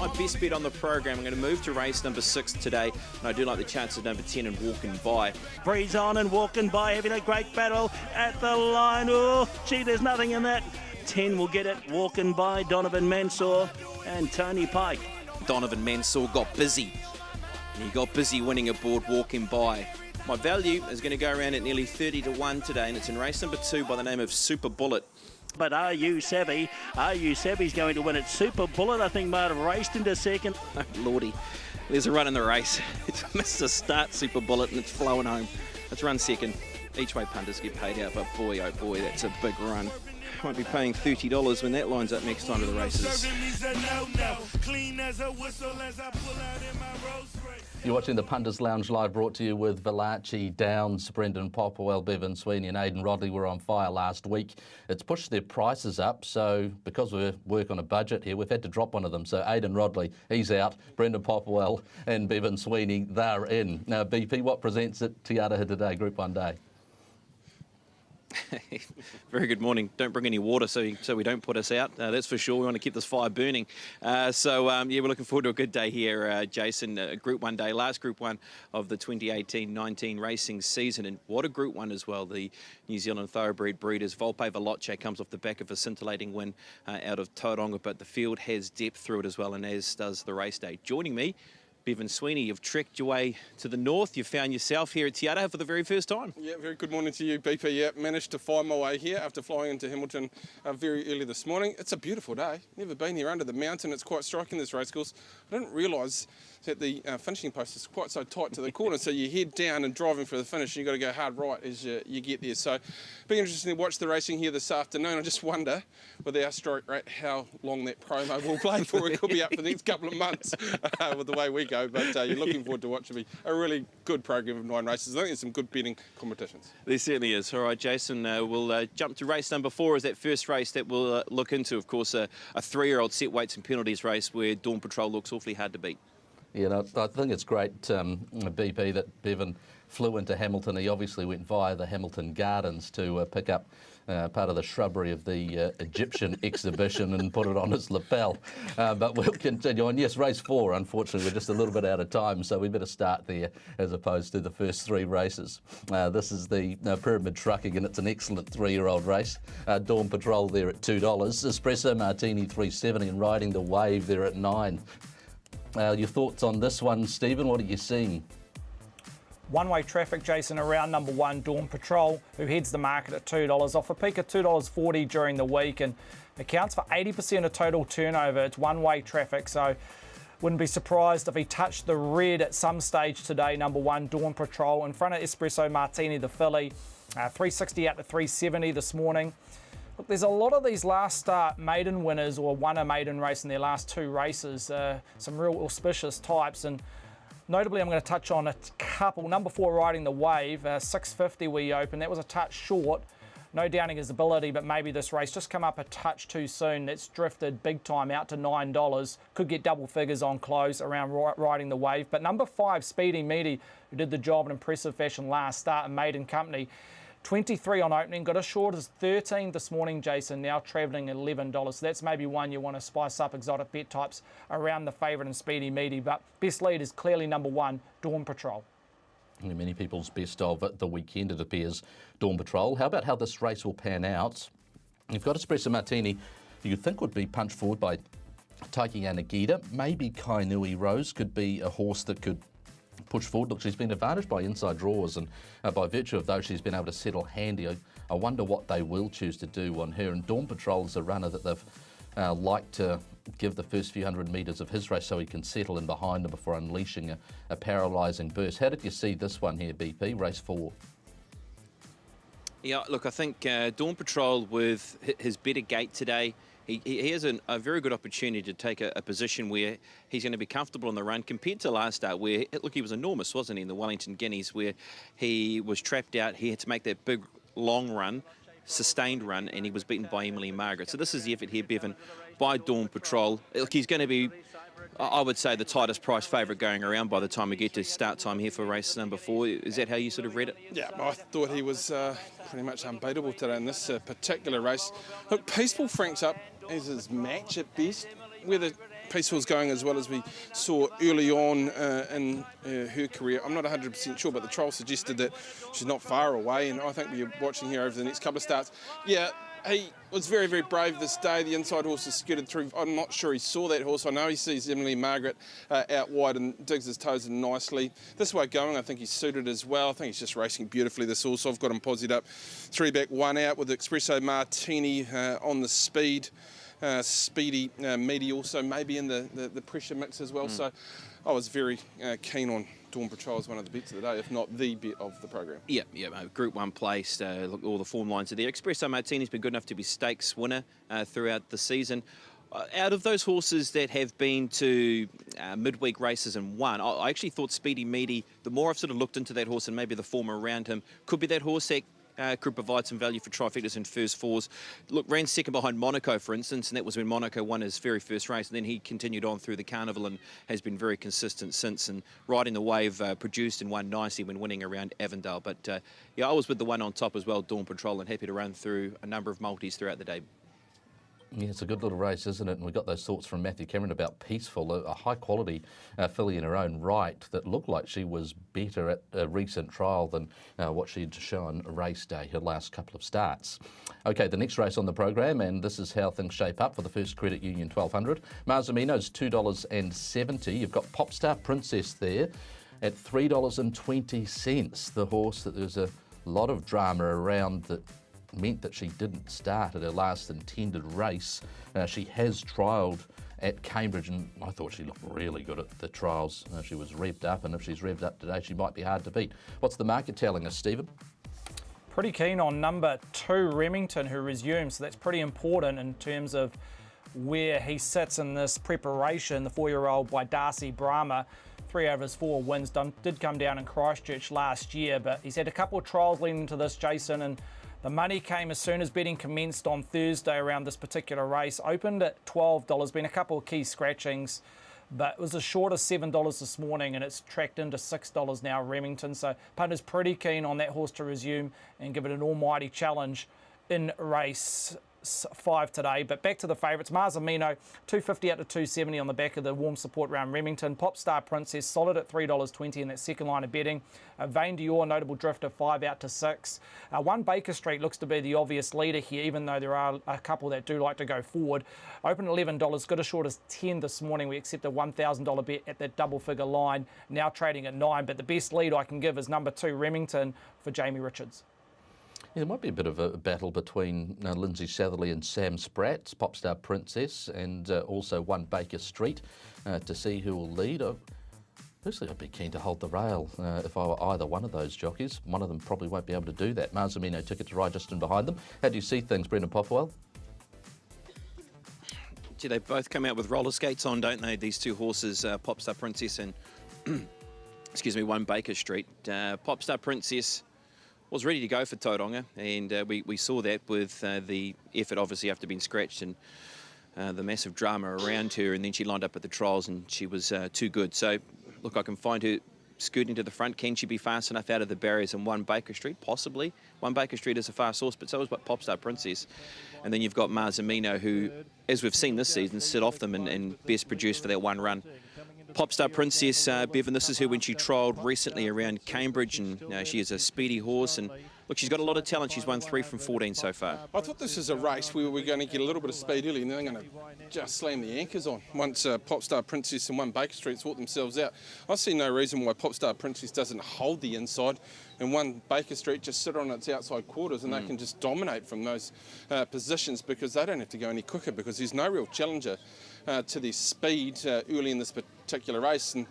My best bet on the program. I'm going to move to race number 6 today, and I do like the chance of number 10 and Walking By. Breeze on and Walking By, having a great battle at the line. Oh, gee, there's nothing in that. 10 will get it. Walking By, Donovan Mansour and Tony Pike. Donovan Mansour got busy. He got busy winning aboard Walking By. My value is going to go around at nearly 30 to 1 today, and it's in race number 2 by the name of Super Bullet. But Are You Savvy? Are You Savvy's going to win it. Super Bullet, I think, might have raced into second. Oh, Lordy. There's a run in the race. It's missed a start, Super Bullet, and it's flowing home. It's run second. Each way punters get paid out, but boy, oh boy, that's a big run. Won't be paying $30 when that lines up next time to the races. You're watching the Punters Lounge Live, brought to you with Valachi Downs, Brendan Popwell, Bevan Sweeney and Aidan Rodley were on fire last week. It's pushed their prices up, so because we work on a budget here, we've had to drop one of them. So Aidan Rodley, he's out. Brendan Popwell and Bevan Sweeney, they're in. Now, BP, what presents at Te Araha today, Group 1 day? Very good morning. Don't bring any water so we don't put us out. That's for sure. We want to keep this fire burning. Yeah, we're looking forward to a good day here, Jason. Group 1 day, last Group 1 of the 2018-19 racing season. And what a Group 1 as well. The New Zealand Thoroughbred breeders. Volpe Veloce comes off the back of a scintillating win out of Tauranga, but the field has depth through it as well, and as does the race day. Joining me, Bevan Sweeney, you've trekked your way to the north. You've found yourself here at Te Araha for the very first time. Yeah, very good morning to you, BP. Yeah, managed to find my way here after flying into Hamilton very early this morning. It's a beautiful day. Never been here under the mountain. It's quite striking, this racecourse. I didn't realise that the finishing post is quite so tight to the corner, so you head down and driving for the finish, you've got to go hard right as you get there. So be interesting to watch the racing here this afternoon. I just wonder, with our stroke rate, how long that promo will play for. It could be up for the next couple of months with the way we go, but you're looking forward to watching me. A really good program of 9 races. I think there's some good betting competitions. There certainly is. All right, Jason, we'll jump to race number 4 as that first race that we'll look into. Of course, a 3-year-old set weights and penalties race where Dawn Patrol looks awfully hard to beat. Yeah, no, I think it's great, BP, that Bevan flew into Hamilton. He obviously went via the Hamilton Gardens to pick up part of the shrubbery of the Egyptian exhibition and put it on his lapel. But we'll continue on. Yes, race 4, unfortunately, we're just a little bit out of time, so we better start there as opposed to the first 3 races. This is the Pyramid Trucking, and it's an excellent 3-year-old race. Dawn Patrol there at $2. Espresso Martini $3.70, and Riding the Wave there at $9. Your thoughts on this one, Stephen? What are you seeing? One-way traffic, Jason, around number 1, Dawn Patrol, who heads the market at $2, off a peak of $2.40 during the week, and accounts for 80% of total turnover. It's one-way traffic, so wouldn't be surprised if he touched the red at some stage today. Number 1, Dawn Patrol, in front of Espresso Martini, the filly, 360 out to 370 this morning. Look, there's a lot of these last start maiden winners or won a maiden race in their last 2 races, some real auspicious types, and notably, I'm going to touch on a couple. Number 4, Riding the Wave, 650 we opened. That was a touch short. No doubting his ability, but maybe this race just come up a touch too soon. That's drifted big time out to $9. Could get double figures on close around Riding the Wave. But number 5, Speedy Meaty, who did the job in impressive fashion last start in maiden company, 23 on opening, got as short as 13 this morning, Jason, now travelling $11. So that's maybe one you want to spice up exotic bet types around the favourite and Speedy Meaty. But best lead is clearly number 1, Dawn Patrol. Many people's best of the weekend, it appears, Dawn Patrol. How about how this race will pan out? You've got Espresso Martini, who you think would be punched forward by Taiki Anagita. Maybe Kainui Rose could be a horse that could push forward. Look, she's been advantaged by inside draws, and by virtue of those, she's been able to settle handy. I wonder what they will choose to do on her. And Dawn Patrol is a runner that they've liked to give the first few 100 metres of his race so he can settle in behind them before unleashing a paralysing burst. How did you see this one here, BP, race 4? Yeah, look, I think Dawn Patrol with his better gate today, he has a very good opportunity to take a position where he's going to be comfortable on the run compared to last start where, look, he was enormous, wasn't he, in the Wellington Guineas, where he was trapped out. He had to make that big, long run, sustained run, and he was beaten by Emily Margaret. So this is the effort here, Bevan, by Dawn Patrol. Look, he's going to be, I would say, the tightest price favourite going around by the time we get to start time here for race number 4. Is that how you sort of read it? Yeah, I thought he was pretty much unbeatable today in this particular race. Look, Peaceful Franks up as his match at best. Whether Peaceful's going as well as we saw early on in her career, I'm not 100% sure, but the trial suggested that she's not far away, and I think we're watching here over the next couple of starts. Yeah, he was very, very brave this day. The inside horse has skittered through. I'm not sure he saw that horse. I know he sees Emily Margaret out wide and digs his toes in nicely. This way going, I think he's suited as well. I think he's just racing beautifully, this horse. I've got him posied up 3 back, 1 out with Espresso Martini on the speed. Speedy Meaty also maybe in the pressure mix as well. So I was very keen on Dawn Patrol as one of the bets of the day, if not the bet of the program. Yeah, Group 1 placed. Look, all the form lines are there. Espresso Martini's been good enough to be stakes winner throughout the season. Out of those horses that have been to midweek races and won, I actually thought Speedy Meaty, the more I've sort of looked into that horse and maybe the form around him, could be that horse that could provide some value for trifectas and first fours. Look, ran second behind Monaco, for instance, and that was when Monaco won his very first race, and then he continued on through the carnival and has been very consistent since, and Riding the Wave produced and won nicely when winning around Avondale. But yeah, I was with the one on top as well, Dawn Patrol, and happy to run through a number of multis throughout the day. Yeah, it's a good little race, isn't it? And we got those thoughts from Matthew Cameron about Peaceful, a high-quality filly in her own right that looked like she was better at a recent trial than what she'd shown race day, her last couple of starts. OK, the next race on the program, and this is how things shape up for the First Credit Union 1200. Marzamino's $2.70. You've got Popstar Princess there at $3.20. The horse that there's a lot of drama around that meant that she didn't start at her last intended race. She has trialled at Cambridge, and I thought she looked really good at the trials. She was revved up, and if she's revved up today, she might be hard to beat. What's the market telling us, Stephen? Pretty keen on number 2, Remington, who resumes. So that's pretty important in terms of where he sits in this preparation. The 4-year-old by Darcy Brahma, 3 out of his 4 wins, did come down in Christchurch last year, but he's had a couple of trials leading into this, Jason, and the money came as soon as betting commenced on Thursday around this particular race. Opened at $12, been a couple of key scratchings, but it was as short as $7 this morning, and it's tracked into $6 now, Remington. So Punters pretty keen on that horse to resume and give it an almighty challenge in race 5 today. But back to the favourites. Marzamino, 250 out to 270 on the back of the warm support round Remington. Popstar Princess, solid at $3.20 in that second line of betting. Vain Dior, notable drifter, 5 out to 6. One Baker Street looks to be the obvious leader here, even though there are a couple that do like to go forward. Open $11, got as short as 10 this morning. We accept a $1,000 bet at that double figure line, now trading at 9. But the best lead I can give is number 2, Remington, for Jamie Richards. Yeah, there might be a bit of a battle between Lindsay Satherley and Sam Spratt, Popstar Princess, and also One Baker Street to see who will lead. Personally, I'd be keen to hold the rail if I were either one of those jockeys. One of them probably won't be able to do that. Marzamino Ticket to ride just in behind them. How do you see things, Brendan Popwell? Gee, they both come out with roller skates on, don't they? These two horses, Popstar Princess and, excuse me, One Baker Street. Popstar Princess was ready to go for Tauranga, and we saw that with the effort obviously after being scratched and the massive drama around her, and then she lined up at the trials and she was too good. So, look, I can find her scooting to the front. Can she be fast enough out of the barriers in One Baker Street? Possibly. One Baker Street is a fast horse, but so is Popstar Princess. And then you've got Marzamino, who, as we've seen this season, sit off them and best produced for that one run. Popstar Princess, Bevan, this is her when she trialled recently around Cambridge, and she is a speedy horse, and look, she's got a lot of talent. She's won 3 from 14 so far. I thought this was a race where we were going to get a little bit of speed early and then they're going to just slam the anchors on once Popstar Princess and One Baker Street sort themselves out. I see no reason why Popstar Princess doesn't hold the inside and One Baker Street just sit on its outside quarters and they can just dominate from those positions, because they don't have to go any quicker, because there's no real challenger to their speed early in this particular race. And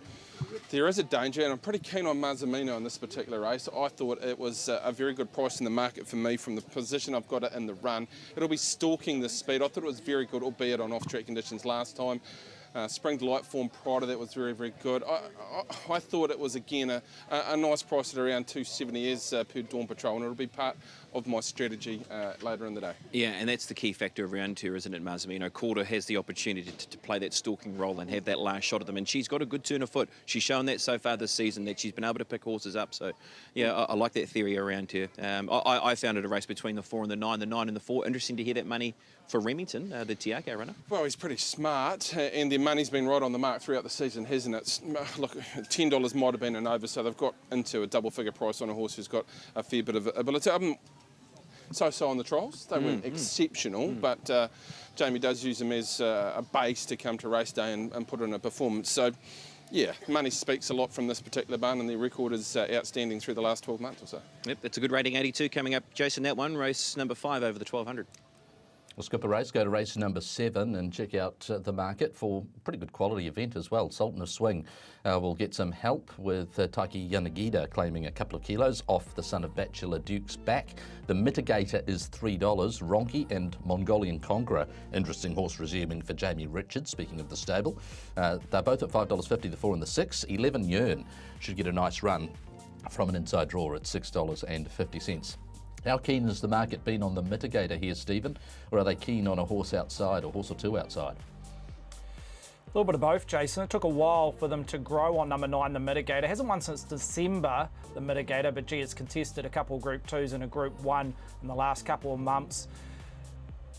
there is a danger, and I'm pretty keen on Marzamino in this particular race. I thought it was a very good price in the market for me from the position I've got it in the run. It'll be stalking the speed. I thought it was very good, albeit on off-track conditions last time. Spring Delight form prior to that was very, very good. I thought it was, again, a nice price at around 270 as per Dawn Patrol, and it'll be part of my strategy later in the day. Yeah, and that's the key factor around her, isn't it, Marzamino? Calder has the opportunity to play that stalking role and have that last shot at them, and she's got a good turn of foot. She's shown that so far this season, that she's been able to pick horses up. So, yeah, I like that theory around her. I found it a race between the 4 and the 9, the 9 and the 4. Interesting to hear that money for Remington, the Tiako runner. Well, he's pretty smart, and their money's been right on the mark throughout the season, hasn't it? Look, $10 might have been an over, so they've got into a double-figure price on a horse who's got a fair bit of ability. So-so on the trials. They weren't exceptional, but Jamie does use them as a base to come to race day and put in a performance. So, yeah, money speaks a lot from this particular barn, and their record is outstanding through the last 12 months or so. Yep, that's a good rating, 82 coming up. Jason, that one, race number 5 over the 1200. We'll skip a race, go to race number 7 and check out the market for a pretty good quality event as well. Sultan Swing will get some help with Taiki Yanagida claiming a couple of kilos off the son of Bachelor Duke's back. The mitigator is $3. Ronki and Mongolian Conqueror, interesting horse resuming for Jamie Richards, speaking of the stable. They're both at $5.50, the 4 and the 6. 11 Yearn should get a nice run from an inside draw at $6.50. How keen has the market been on the mitigator here, Stephen? Or are they keen on a horse outside, a horse or two outside? A little bit of both, Jason. It took a while for them to grow on number 9, the Mitigator. Hasn't won since December, the Mitigator, but gee, it's contested a couple of Group 2s and a Group 1 in the last couple of months.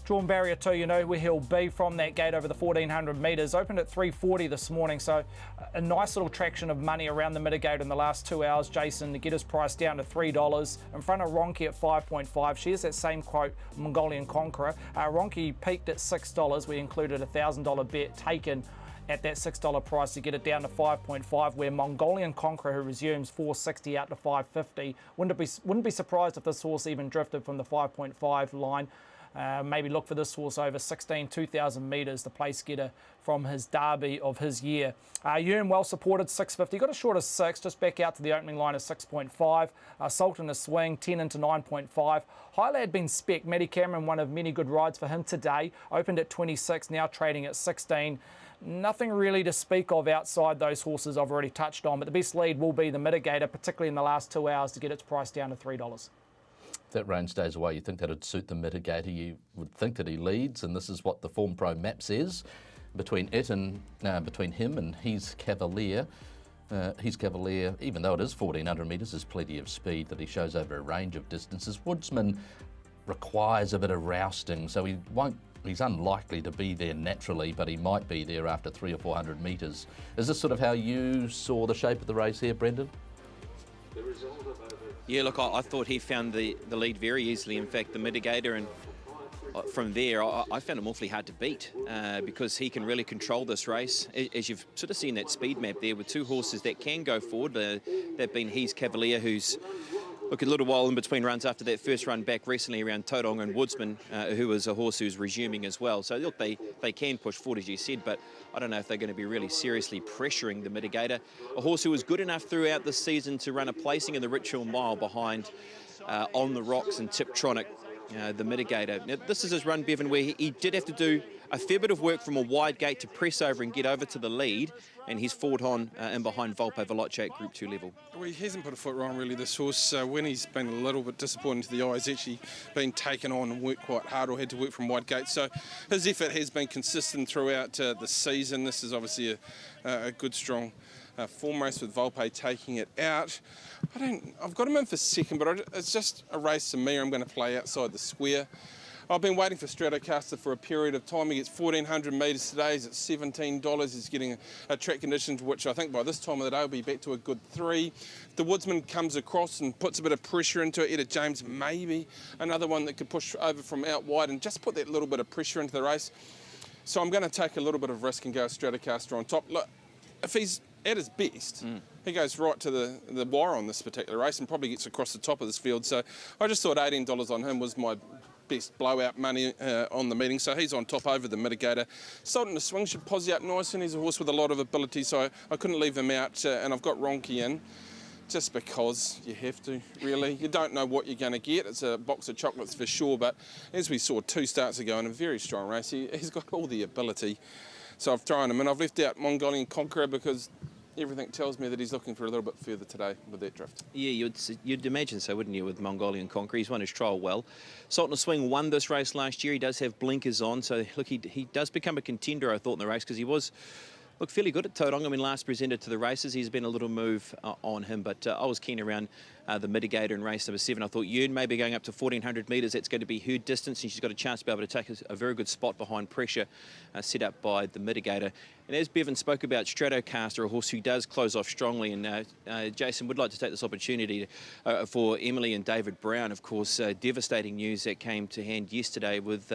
Drawn barrier 2, you know where he'll be from that gate over the 1400 metres. Opened at 340 this morning, so a nice little traction of money around the Mitigator in the last 2 hours, Jason, to get his price down to $3. In front of Ronki at 5.5. She has that same quote, Mongolian Conqueror. Ronki peaked at $6. We included a $1,000 bet taken at that $6 price to get it down to 5.5, where Mongolian Conqueror, who resumes, 460 out to 550. Wouldn't be surprised if this horse even drifted from the 5.5 line. Maybe look for this horse over 2,000 metres, the place getter from his derby of his year. Yearn well supported, 650. Got as short as 6, just back out to the opening line of 6.5. Sultan a swing, 10 into 9.5. Highlad been spec. Matty Cameron, one of many good rides for him today. Opened at 26, now trading at 16. Nothing really to speak of outside those horses I've already touched on, but the best lead will be the Mitigator, particularly in the last 2 hours, to get its price down to $3. That range stays away. You think that would suit the Mitigator. You would think that he leads, and this is what the Form Pro map says. Between him and He's Cavalier. He's Cavalier, even though it is 1,400 metres, there's plenty of speed that he shows over a range of distances. Woodsman requires a bit of rousting, so he's unlikely to be there naturally, but he might be there after 300 or 400 metres. Is this sort of how you saw the shape of the race here, Brendan? Yeah, look, I thought he found the lead very easily. In fact, the mitigator, and from there, I found him awfully hard to beat because he can really control this race. As you've sort of seen that speed map there with two horses that can go forward, that being He's Cavalier, who's look, a little while in between runs after that first run back recently around Tauranga and Woodsman, who is a horse who's resuming as well. So look, they can push forward, as you said, but I don't know if they're going to be really seriously pressuring the mitigator. A horse who was good enough throughout the season to run a placing in the Ritual Mile behind On the Rocks and Tiptronic, the mitigator. Now, this is his run, Bevan, where he did have to do a fair bit of work from a wide gate to press over and get over to the lead, and he's fought on in behind Volpe Veloce at Group 2 level. Well, he hasn't put a foot wrong, really, this horse. When he's been a little bit disappointing to the eye, he's actually been taken on and worked quite hard or had to work from wide gate. So his effort has been consistent throughout the season. This is obviously a good, strong form race with Volpe taking it out. I've got him in for second, but it's just a race to me. I'm going to play outside the square. I've been waiting for Stratocaster for a period of time. He gets 1,400 metres today. He's at $17. He's getting a track condition which I think by this time of the day will be back to a good 3. If the Woodsman comes across and puts a bit of pressure into it, Etta James maybe another one that could push over from out wide and just put that little bit of pressure into the race. So I'm going to take a little bit of risk and go Stratocaster on top. Look, if he's at his best, he goes right to the wire on this particular race and probably gets across the top of this field. So I just thought $18 on him was my best blowout money on the meeting, so he's on top over the mitigator. Starting to swing should posse up nice, and he's a horse with a lot of ability, so I couldn't leave him out, and I've got Ronke in just because you have to, really. You don't know what you're going to get. It's a box of chocolates for sure, but as we saw 2 starts ago in a very strong race, he's got all the ability. So I've thrown him in. I've left out Mongolian Conqueror because everything tells me that he's looking for a little bit further today with that drift. Yeah, you'd imagine so, wouldn't you, with Mongolian Conqueror? He's won his trial well. Sultan of Swing won this race last year. He does have blinkers on, so look, he does become a contender, I thought, in the race, because he was fairly good at Tauranga when last presented to the races. He's been a little move on him, but I was keen around the mitigator in race number 7. I thought Yern maybe going up to 1,400 metres. That's going to be her distance, and she's got a chance to be able to take a very good spot behind pressure set up by the mitigator. And as Bevan spoke about, Stratocaster, a horse who does close off strongly, and Jason would like to take this opportunity for Emily and David Brown. Of course, devastating news that came to hand yesterday with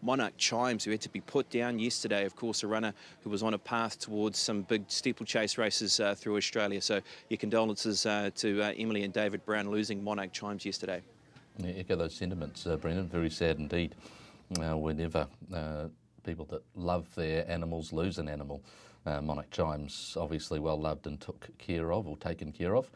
Monarch Chimes, who had to be put down yesterday. Of course, a runner who was on a path towards some big steeplechase races through Australia. So your condolences to Emily and David Brown losing Monarch Chimes yesterday. Yeah, echo those sentiments, Brendan. Very sad indeed. Whenever people that love their animals lose an animal. Monarch Chimes, obviously well loved and taken care of,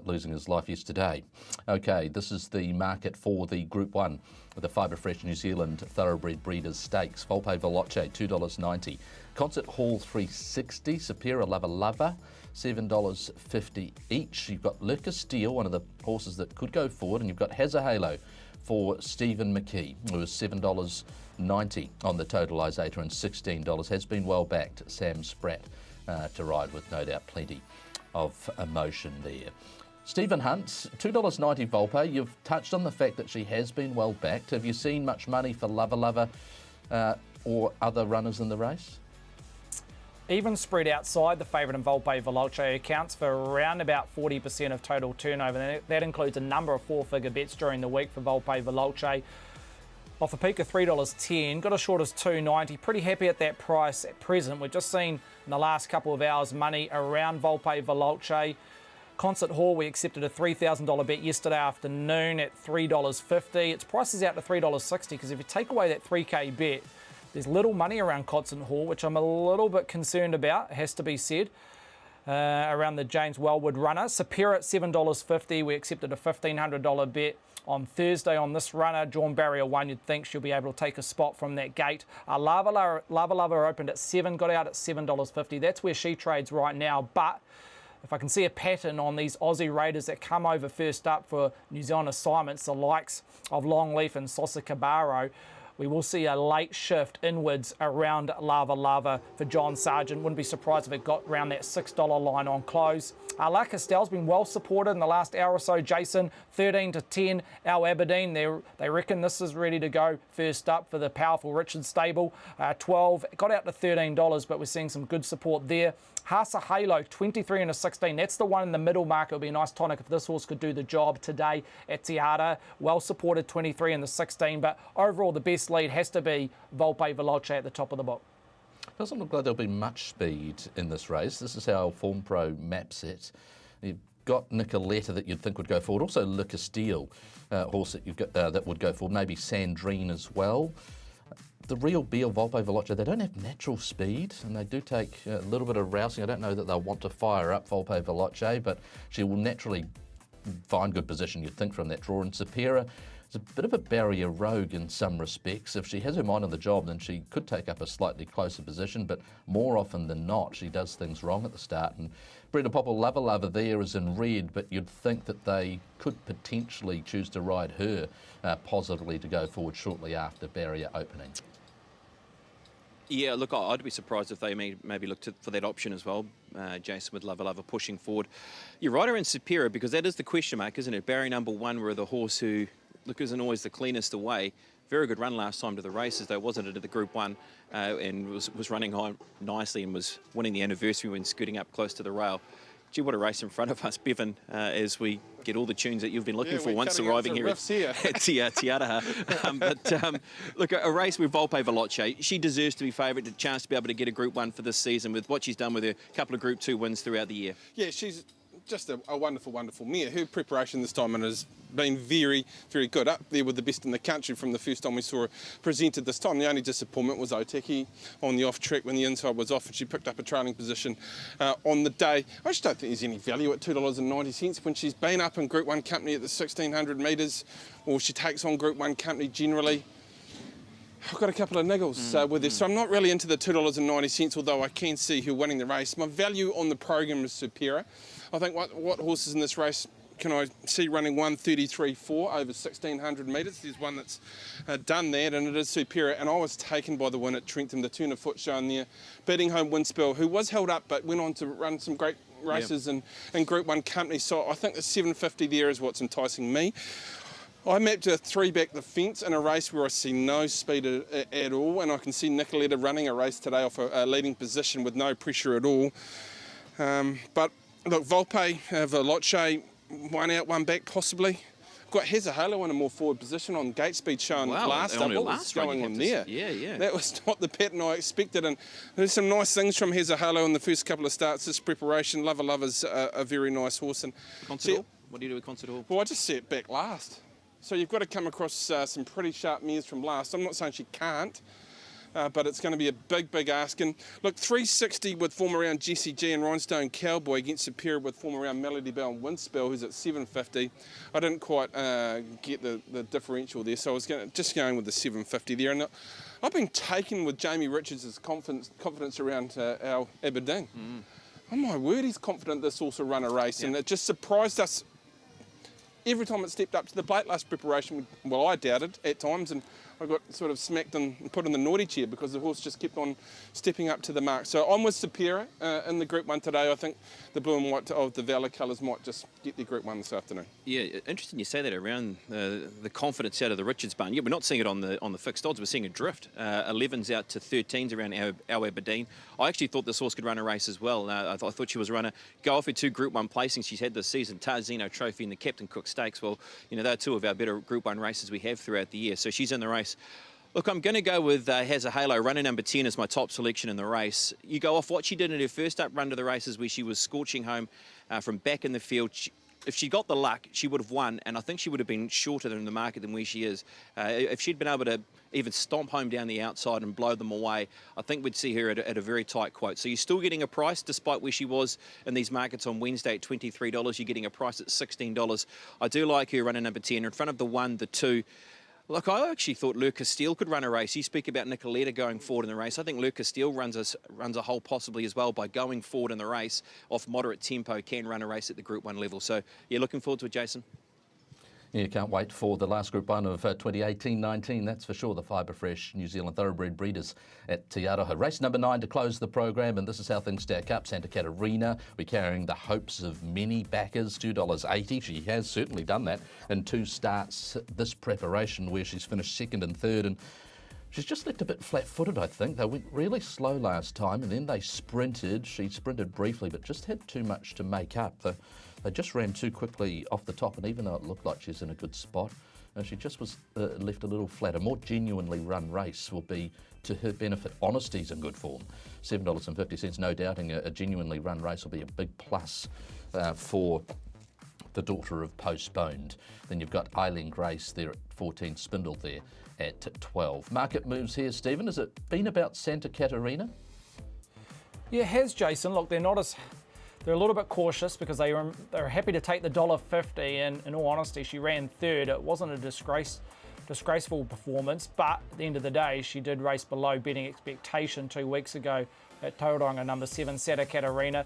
losing his life yesterday. Okay, this is the market for the Group 1, the Fibre Fresh New Zealand Thoroughbred Breeders Stakes. Volpe Veloce, $2.90. Concert Hall, $3.60. Sapira Lava Lava, $7.50 each. You've got Le Castile, one of the horses that could go forward, and you've got Has a Halo for Stephen McKee, who is $7.90 on the totalisator and $16. Has been well backed, Sam Spratt, to ride with no doubt plenty of emotion there. Stephen Hunt, $2.90 Volpe. You've touched on the fact that she has been well backed. Have you seen much money for Lava Lava or other runners in the race? Even spread outside the favourite in Volpe Veloce accounts for around about 40% of total turnover. That includes a number of 4-figure bets during the week for Volpe Veloce. Off a peak of $3.10, got as short as $2.90. Pretty happy at that price at present. We've just seen in the last couple of hours money around Volpe Veloce. Concert Hall, we accepted a $3,000 bet yesterday afternoon at $3.50. Its price is out to $3.60 because if you take away that 3K bet, there's little money around Concert Hall, which I'm a little bit concerned about, it has to be said, around the James Wellwood runner. Sapira at $7.50. We accepted a $1,500 bet on Thursday on this runner. Drawn barrier 1, you'd think she'll be able to take a spot from that gate. Lava Lava opened at 7, got out at $7.50. That's where she trades right now, but if I can see a pattern on these Aussie Raiders that come over first up for New Zealand assignments, the likes of Longleaf and Sosa Cabarro, we will see a late shift inwards around Lava Lava for John Sargent. Wouldn't be surprised if it got around that $6 line on close. La Castell's been well supported in the last hour or so, Jason. 13 to 10, Al Aberdeen. They reckon this is ready to go first up for the powerful Richard stable. 12, got out to $13, but we're seeing some good support there. Hasa Halo, 23 and a 16. That's the one in the middle market. It would be a nice tonic if this horse could do the job today at Te Ara. Well supported, 23 and the 16. But overall, the best lead has to be Volpe Veloce at the top of the book. Doesn't look like there'll be much speed in this race. This is how Form Pro maps it. You've got Nicoletta that you'd think would go forward. Also, Le Castile, horse that you've got, that would go forward. Maybe Sandrine as well. The Real Beal, Volpe Veloce, they don't have natural speed, and they do take a little bit of rousing. I don't know that they'll want to fire up Volpe Veloce, but she will naturally find good position, you'd think, from that draw. And Sapira is a bit of a barrier rogue in some respects. If she has her mind on the job, then she could take up a slightly closer position, but more often than not, she does things wrong at the start. And Brenda Popple, Lava Lava there is in red, but you'd think that they could potentially choose to ride her positively to go forward shortly after barrier opening. Yeah, look, I'd be surprised if they maybe looked for that option as well, Jason, with Lava Lava pushing forward. You're right around Superior, because that is the question mark, isn't it? Barrier number one, where the horse who, look, isn't always the cleanest away. Very good run last time to the races, though, wasn't it, at the Group 1, and was running on nicely and was winning the anniversary when scooting up close to the rail. Gee, what a race in front of us, Bevan, as we get all the tunes that you've been looking for once arriving here at Te Ara. Look, a race with Volpe Veloce. She deserves to be favourite, a chance to be able to get a Group 1 for this season with what she's done with her couple of Group 2 wins throughout the year. Yeah, she's just a wonderful, wonderful mare. Her preparation this time has been very, very good. Up there with the best in the country from the first time we saw her presented this time. The only disappointment was Oteki on the off track when the inside was off and she picked up a trailing position on the day. I just don't think there's any value at $2.90 when she's been up in Group 1 company at the 1,600 metres, or she takes on Group 1 company generally. I've got a couple of niggles with this, so I'm not really into the $2.90, although I can see her winning the race. My value on the program is Superior. I think what horses in this race can I see running 1:33.4 over 1,600 metres? There's one that's done that, and it is Superior. And I was taken by the win at Trentham, the turn of foot shown there, beating home Windspell, who was held up but went on to run some great races in Group 1 company. So I think the 750 there is what's enticing me. I mapped a 3 back the fence in a race where I see no speed at all, and I can see Nicoletta running a race today off a leading position with no pressure at all. But look, Volpe Veloce, 1 out, 1 back possibly. Got Heza Halo in a more forward position on gate speed shown last up. What was going on there? Yeah. That was not the pattern I expected, and there's some nice things from Heza Halo in the first couple of starts. This preparation, Lava Lava's a very nice horse. And Concert Hall? What do you do with Concert Hall? Well, I just see it back last. So you've got to come across some pretty sharp mares from last. I'm not saying she can't, but it's going to be a big, big ask. And look, 360 with form around Jessie G and Rhinestone Cowboy against Superior with form around Melody Bell and Windspell, who's at 750. I didn't quite get the differential there, so I was just going with the 750 there. And I've been taken with Jamie Richards' confidence around our Aberdeen. Oh my word, he's confident this horse will run a race, and it just surprised us. Every time it stepped up to the plate last preparation, well, I doubted at times, and I got sort of smacked and put in the naughty chair because the horse just kept on stepping up to the mark. So I'm with Superior in the Group 1 today. I think the blue and white of the Valor colours might just get their Group 1 this afternoon. Yeah, interesting you say that around the confidence out of the Richards barn. Yeah, we're not seeing it on the fixed odds. We're seeing a drift. 11s out to 13s around our Aberdeen. I actually thought this horse could run a race as well. I thought she was a runner. Go off her 2 Group 1 placings she's had this season, Tarzino Trophy and the Captain Cook Stakes. Well, you know, they're 2 of our better Group 1 races we have throughout the year. So she's in the race. Look, I'm going to go with Heza Halo, runner number 10 as my top selection in the race. You go off what she did in her first up run to the races where she was scorching home from back in the field. If she got the luck, she would have won, and I think she would have been shorter than the market than where she is. If she'd been able to even stomp home down the outside and blow them away, I think we'd see her at a very tight quote. So you're still getting a price, despite where she was in these markets on Wednesday at $23. You're getting a price at $16. I do like her runner number 10 in front of the 1, the 2. Look, I actually thought Le Castile could run a race. You speak about Nicoletta going forward in the race. I think Le Castile runs a hole possibly as well by going forward in the race off moderate tempo, can run a race at the Group 1 level. So, yeah, looking forward to it, Jason. Yeah, can't wait for the last Group 1 of 2018-19, that's for sure. The Fibre Fresh New Zealand Thoroughbred Breeders at Te Aroha. Race number 9 to close the program, and this is how things stack up. Santa Catarina, we're carrying the hopes of many backers, $2.80. She has certainly done that in 2 starts this preparation, where she's finished 2nd and 3rd, and she's just looked a bit flat-footed, I think. They went really slow last time, and then they sprinted. She sprinted briefly, but just had too much to make up. They just ran too quickly off the top, and even though it looked like she's in a good spot, she just was left a little flat. A more genuinely run race will be to her benefit. Honesty's in good form. $7.50, no doubting a genuinely run race will be a big plus for the daughter of Postponed. Then you've got Eileen Grace there at 14, Spindle there at 12. Market moves here, Stephen. Has it been about Santa Catarina? Yeah, it has, Jason. Look, they're a little bit cautious because they're happy to take the $1.50, and in all honesty, she ran 3rd. It wasn't a disgraceful performance, but at the end of the day, she did race below betting expectation 2 weeks ago at Tauranga number 7, Santa Catarina.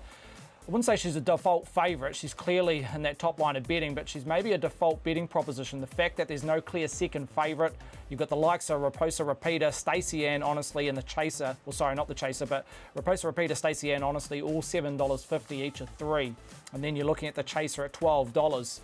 I wouldn't say she's a default favourite. She's clearly in that top line of betting, but she's maybe a default betting proposition. The fact that there's no clear second favourite, you've got the likes of Raposa Repeater, Stacey Ann, honestly, and the Chaser. Well, sorry, not the Chaser, but Raposa Repeater, Stacey Ann, honestly, all $7.50 each of 3. And then you're looking at the Chaser at $12.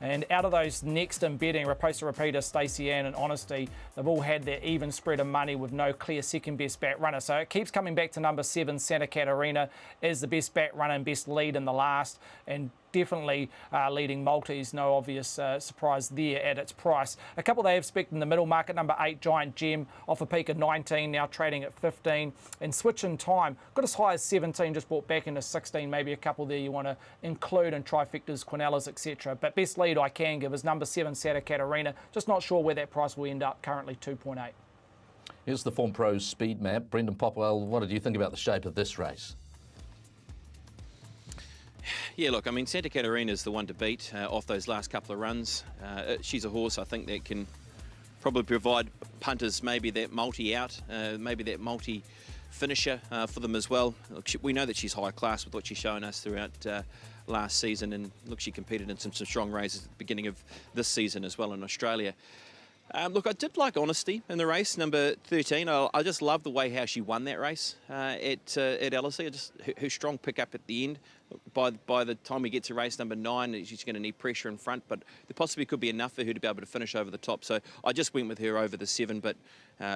And out of those next in betting, Raposa Repeater, Stacey Ann and Honesty, they've all had their even spread of money with no clear second best bat runner. So it keeps coming back to number 7, Santa Catarina, is the best bat runner and best lead in the last, and definitely leading multis. No obvious surprise there at its price. A couple they have spec in the middle market. Number 8, Giant Gem, off a peak of 19, now trading at 15. And Switch in Time, got as high as 17, just bought back into 16. Maybe a couple there you want to include in trifectas, Quinellas, etc. But best lead I can give is number 7, Santa Catarina. Just not sure where that price will end up, currently 2.8. Here's the Form Pros speed map. Brendan Popwell, what did you think about the shape of this race? Yeah, look, I mean, Santa Catarina is the one to beat off those last couple of runs. She's a horse, I think, that can probably provide punters maybe that multi-out, maybe that multi-finisher for them as well. Look, we know that she's high class with what she's shown us throughout last season, and look, she competed in some strong races at the beginning of this season as well in Australia. Look, I did like Honesty in the race, number 13. I just love the way how she won that race at LSE. Her strong pick-up at the end. By the time we get to race number 9, she's going to need pressure in front, but there possibly could be enough for her to be able to finish over the top. So I just went with her over the 7, but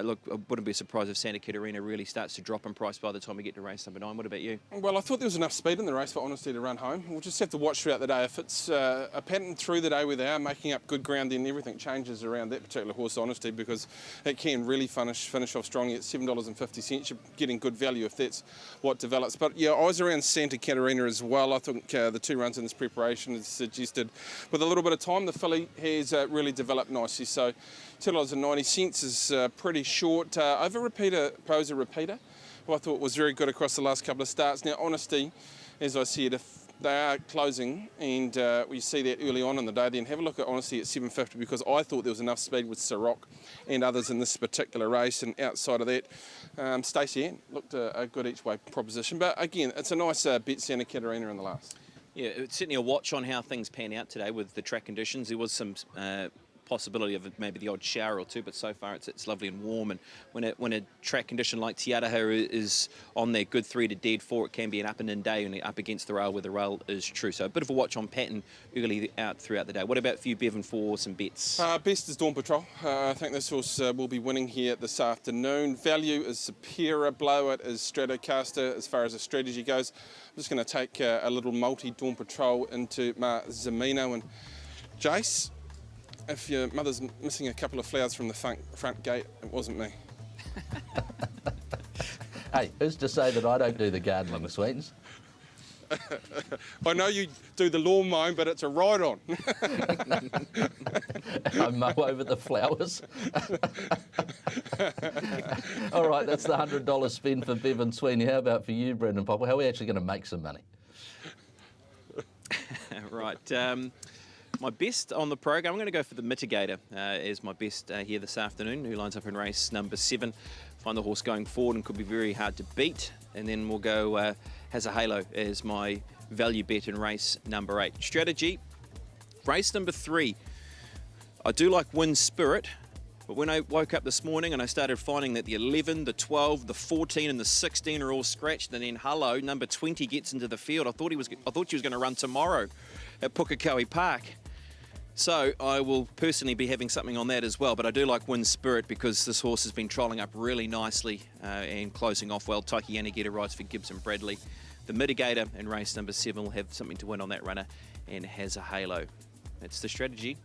look, I wouldn't be surprised if Santa Catarina really starts to drop in price by the time we get to race number 9. What about you? Well, I thought there was enough speed in the race for Honesty to run home. We'll just have to watch throughout the day. If it's a pattern through the day where they are making up good ground, then everything changes around that particular horse, Honesty, because it can really finish off strongly at $7.50. You're getting good value if that's what develops. But yeah, I was around Santa Catarina as well. I think the 2 runs in this preparation has suggested with a little bit of time the filly has really developed nicely. So $2.90 is pretty short. Over Repeater, Poser Repeater, who I thought was very good across the last couple of starts. Now, Honesty, as I said, if they are closing and we see that early on in the day, then have a look at Honesty at $7.50, because I thought there was enough speed with Ciroc and others in this particular race. And outside of that, Stacey Ann looked a good each way proposition. But again, it's a nice bet, Santa Catarina in the last. Yeah, it's certainly a watch on how things pan out today with the track conditions. There was some possibility of maybe the odd shower or two, but so far it's lovely and warm. And when a track condition like Te Aroha is on there, good 3 to dead 4, it can be an up and in day, and up against the rail where the rail is true. So a bit of a watch on pattern early out throughout the day. What about for you, Bevan, for some bets? Best is Dawn Patrol. I think this horse will be winning here this afternoon. Value is Superior, below it is Stratocaster as far as the strategy goes. I'm just going to take a little multi Dawn Patrol into Zamino. And Jace, if your mother's missing a couple of flowers from the front gate, it wasn't me. Hey, who's to say that I don't do the gardening, Sweetens? I know you do the lawn mowing, but it's a ride-on. I mow over the flowers. All right, that's the $100 spend for Bevan Sweeney. How about for you, Brendan Popper? How are we actually going to make some money? Right. My best on the program, I'm going to go for the Mitigator as my best here this afternoon, who lines up in race number 7. Find the horse going forward and could be very hard to beat. And then we'll go Has a Halo as my value bet in race number 8. Strategy, race number 3. I do like Win Spirit, but when I woke up this morning and I started finding that the 11, the 12, the 14 and the 16 are all scratched, and then Hello, number 20, gets into the field, I thought she was going to run tomorrow at Pukekohe Park. So I will personally be having something on that as well, but I do like Win Spirit because this horse has been trolling up really nicely and closing off well. Taiki Yanagita rides for Gibson Bradley. The Mitigator in race number 7 will have something to win on that runner and has a halo. That's the strategy.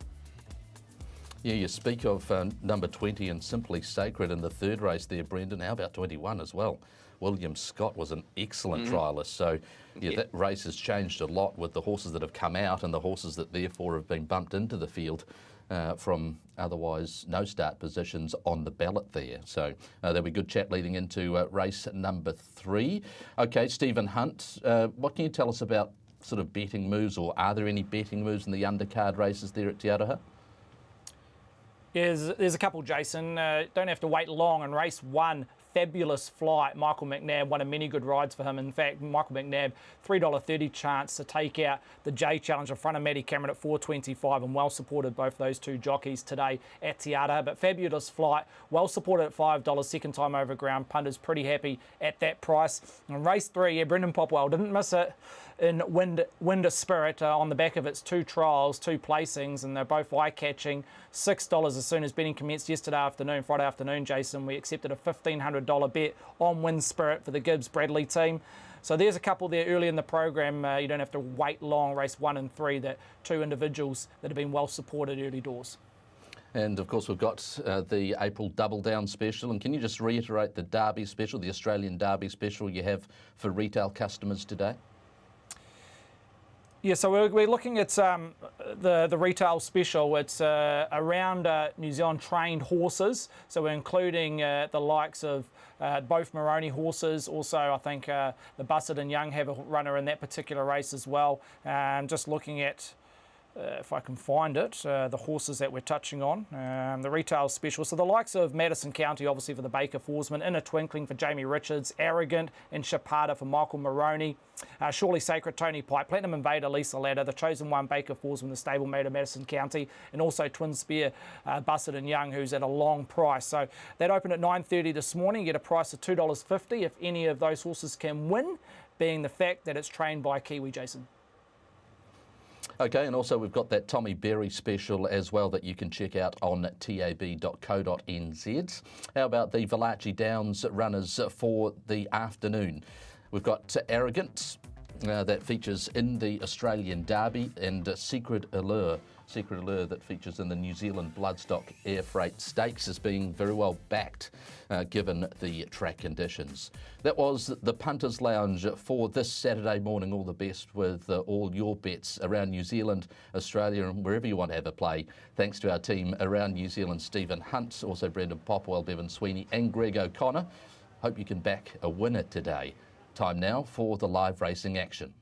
Yeah, you speak of number 20 and Simply Sacred in the third race there, Brendan. How about 21 as well? William Scott was an excellent triallist. So, yeah, that race has changed a lot with the horses that have come out and the horses that therefore have been bumped into the field from otherwise no start positions on the ballot there. So there'll be good chat leading into race number 3. Okay, Stephen Hunt, what can you tell us about sort of betting moves, or are there any betting moves in the undercard races there at Te Aroha? Yeah, there's a couple, Jason. Don't have to wait long. In race 1, Fabulous Flight, Michael McNabb, one of many good rides for him. In fact, Michael McNabb, $3.30 chance to take out the J Challenge in front of Matty Cameron at $4.25, and well supported both those two jockeys today at Te Aroha. But Fabulous Flight, well supported at $5, second time over ground. Punters pretty happy at that price. In race 3, yeah, Brendan Popwell didn't miss it in Wind Spirit on the back of its 2 trials, 2 placings, and they're both eye-catching. $6 as soon as betting commenced yesterday afternoon, Friday afternoon, Jason. We accepted a $1,500 bet on Wind Spirit for the Gibbs Bradley team. So there's a couple there early in the program. You don't have to wait long. Race 1 and 3, that 2 individuals that have been well supported early doors. And of course, we've got the April Double Down special. And can you just reiterate the Derby special, the Australian Derby special you have for retail customers today? Yeah, so we're looking at the retail special. It's around New Zealand trained horses. So we're including the likes of both Moroni horses. Also, I think the Bussard and Young have a runner in that particular race as well. Just looking at, if I can find it, the horses that we're touching on, the retail special. So the likes of Madison County, obviously for the Baker Forsman, In a Twinkling for Jamie Richards, Arrogant and Chapada for Michael Moroni, Surely Sacred, Tony Pike, Platinum Invader, Lisa Ladder, the Chosen One, Baker Forsman, the stablemate of Madison County, and also Twin Spear, Bussard and Young, who's at a long price. So that opened at 9:30 this morning. You get a price of $2.50 if any of those horses can win, being the fact that it's trained by Kiwi, Jason. Okay, and also we've got that Tommy Berry special as well that you can check out on tab.co.nz. How about the Valachi Downs runners for the afternoon? We've got Arrogant, that features in the Australian Derby, and Secret Allure that features in the New Zealand Bloodstock Air Freight Stakes, is being very well backed given the track conditions. That was the Punters Lounge for this Saturday morning. All the best with all your bets around New Zealand, Australia, and wherever you want to have a play. Thanks to our team around New Zealand, Stephen Hunt, also Brendan Popwell, Bevan Sweeney and Greg O'Connor. Hope you can back a winner today. Time now for the live racing action.